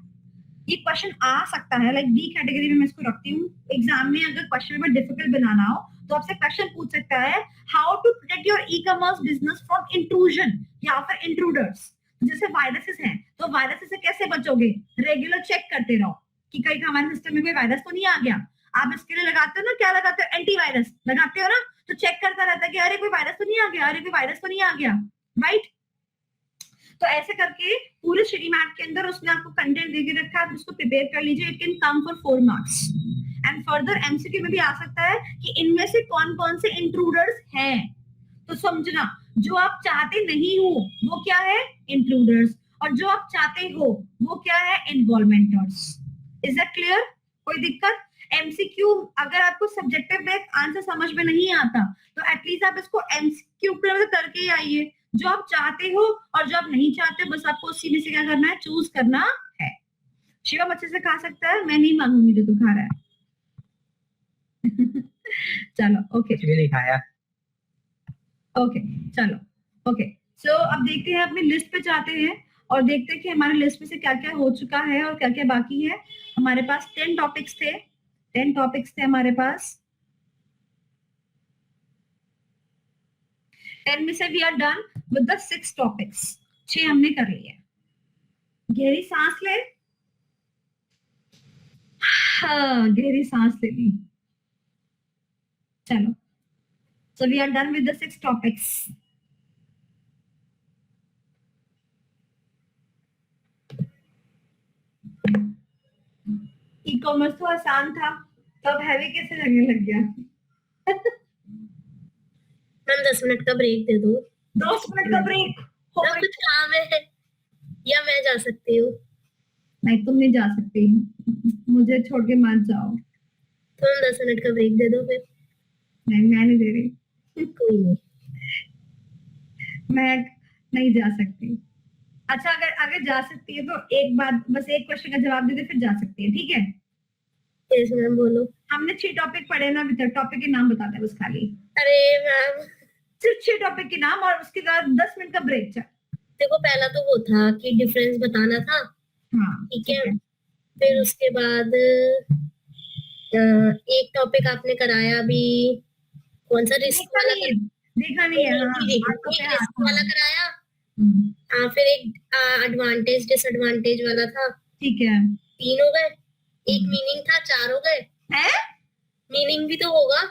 ये क्वेश्चन आ सकता है, लाइक बी कैटेगरी में मैं इसको रखती हूँ। एग्जाम में अगर क्वेश्चन पेपर डिफिकल्ट बनाना हो तो आपसे क्वेश्चन पूछ सकता है, how to protect your e commerce business from intrusion या फिर इंट्रूडर्स। जैसे वायरसेस हैं, तो वायरसेस से कैसे बचोगे? रेगुलर चेक करते रहो कि कहीं हमारे सिस्टम में कोई वायरस तो नहीं आ गया। आप इसके लिए लगाते हो ना, क्या लगाते हो? एंटीवायरस लगाते हो ना, तो चेक करता रहता है कि अरे कोई वायरस तो नहीं आ गया, अरे कोई वायरस तो नहीं आ गया, राइट? तो ऐसे करके पूरे स्टडी मैट के अंदर उसने आपको कंटेंट देके रखा है, आप उसको प्रिपेयर कर लीजिए। It can come for 4 marks and further MCQ में भी आ सकता है कि इनमें से कौन कौन से इंट्रूडर्स हैं। तो समझना, जो आप चाहते नहीं हो वो क्या है? इंट्रूडर्स। और जो आप चाहते हो वो क्या है? इन्वॉल्वमेंटर्स। Is that clear? कोई दिक्कत? एमसीक्यू अगर आपको सब्जेक्टिव में आंसर समझ में नहीं आता तो एटलीस्ट आप इसको एमसीक्यू करके ही आइए। जो आप चाहते हो और जो आप नहीं चाहते, बस आपको उसी में से क्या करना है? चूज करना है। शिवम अच्छे से खा सकता है, मैं नहीं मांगूंगी जो तू खा रहा है। चलो ओके, कुछ भी नहीं खाया। ओके चलो ओके। सो अब देखते हैं, अपनी लिस्ट पे जाते हैं और देखते हैं कि हमारे लिस्ट में से क्या क्या हो चुका है और क्या क्या बाकी है। हमारे पास 10 टॉपिक्स थे, 10 टॉपिक्स थे हमारे पास। 10 में से we are done with the 6 topics. 6 हमने कर लिए। गहरी सांस ले, हाँ गहरी सांस ले ली। चलो, so we are done with the 6 topics. E commerce तो आसान था, तब हैवी कैसे लगने लग गया? मैम 10 मिनट का ब्रेक दे दो। 10 मिनट का ब्रेक हो मैम कुछ काम है या मैं जा सकती हूँ? नहीं, तुम नहीं जा सकती, मुझे छोड़ के मत जाओ। तो हम 10 मिनट का ब्रेक दे दो फिर। नहीं, मैं नहीं दे रही। कोई नहीं, मैं नहीं जा सकती। अच्छा, अगर जा सकती है तो एक बात, बस एक क्वेश्चन का जवाब दे दे फिर जा सकती है, ठीक है? यस मैम बोलो। हमने 6 टॉपिक पढ़े ना अभी तक, टॉपिक के नाम बता दे बस खाली। अरे मैम सिर्फ 6 टॉपिक के नाम और उसके बाद 10 मिनट का ब्रेक। चल देखो, पहला तो वो था कि डिफरेंस बताना था, हाँ ठीक है। फिर उसके बाद एक टॉपिक आपने कराया अभी, कौन सा? रिस्क वाला देखा नहीं है। हाँ, एक रिस्क वाला कराया। हाँ, फिर एक एडवांटेज डिसएडवांटेज वाला था। ठीक है 3 हो गए, एक मीनिंग था 4 हो गए। है मीनिंग भी तो होगा।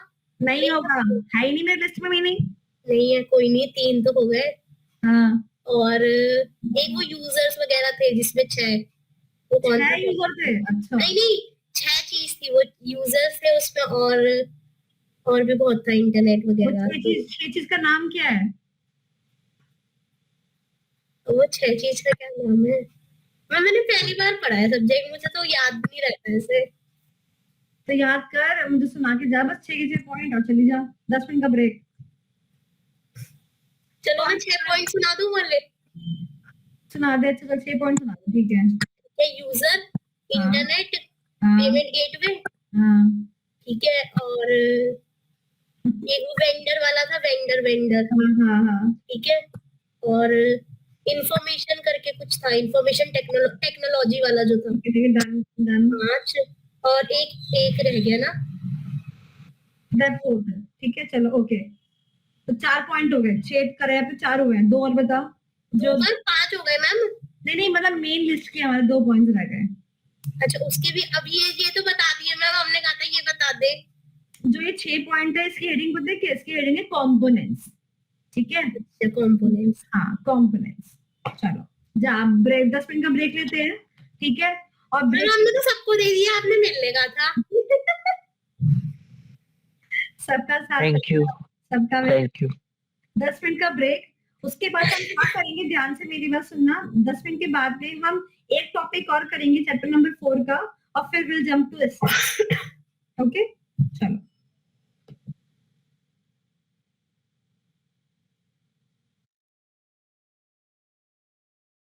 नहीं होगा, है ही नहीं मेरे लिस्ट में मीनिंग। नहीं है, कोई नहीं, 3 तो हो गए। हाँ और एक वो यूजर्स वगैरह थे जिसमें 6, वो कौन सा? यूजर थे। अच्छा नहीं 6 चीज थी, वो यूजर्स थे उसमें, और भी बहुत था, इंटरनेट वगैरह। छह चीज का नाम क्या है? वो 6 चीज का क्या नाम है? मैंने पहली बार पढ़ा है सब्जेक्ट, मुझे तो याद भी नहीं रहता ऐसे। तो याद कर, मुझे सुना के जा बस 6 के 6 पॉइंट और चली जा। 10 मिनट का ब्रेक। चलो मैं 6 पॉइंट सुना दूं वाले। सुना दे। चलो 6 पॉइंट सुना दे। ठीक है यूजर, इंटरनेट, हाँ पेमेंट गेटवे, हाँ ठीक है, और एक वो वेंडर वाला था, वेंडर, हाँ हाँ ठीक है, और इंफॉर्मेशन करके कुछ था, इंफॉर्मेशन टेक्नोलॉजी वाला जो था। ठीक है डन डन। 5, और एक रह गया ना, वेब पोर्टल। ठीक है चलो ओके, तो 4 पॉइंट हो गए। 6 करे पे 4 हुए हैं। 2 और बता। जो 5 हो गए मैम। नहीं मतलब मेन लिस्ट के हमारे 2 पॉइंट्स रह गए। अच्छा उसके भी, अब ये तो बता दिए मैम, हमने कहा था ये बता दे। जो ये 6 पॉइंट है इसकी हेडिंग पता है क्या? इसकी हेडिंग है कंपोनेंट्स। ठीक है कंपोनेंट्स। हाँ कंपोनेंट्स। चलो जा ब्रेक, 10 मिनट का ब्रेक लेते हैं। ठीक है और ब्रेक हमने तो सबको दे दिया, आपने मिलने का था। सबका साथ, थैंक यू सबका थैंक यू। 10 मिनट का ब्रेक। उसके बाद हम क्या करेंगे, ध्यान से मेरी बात सुनना। 10 मिनट के बाद में हम एक टॉपिक और करेंगे चैप्टर नंबर 4 का, और फिर will jump to S. Okay चलो।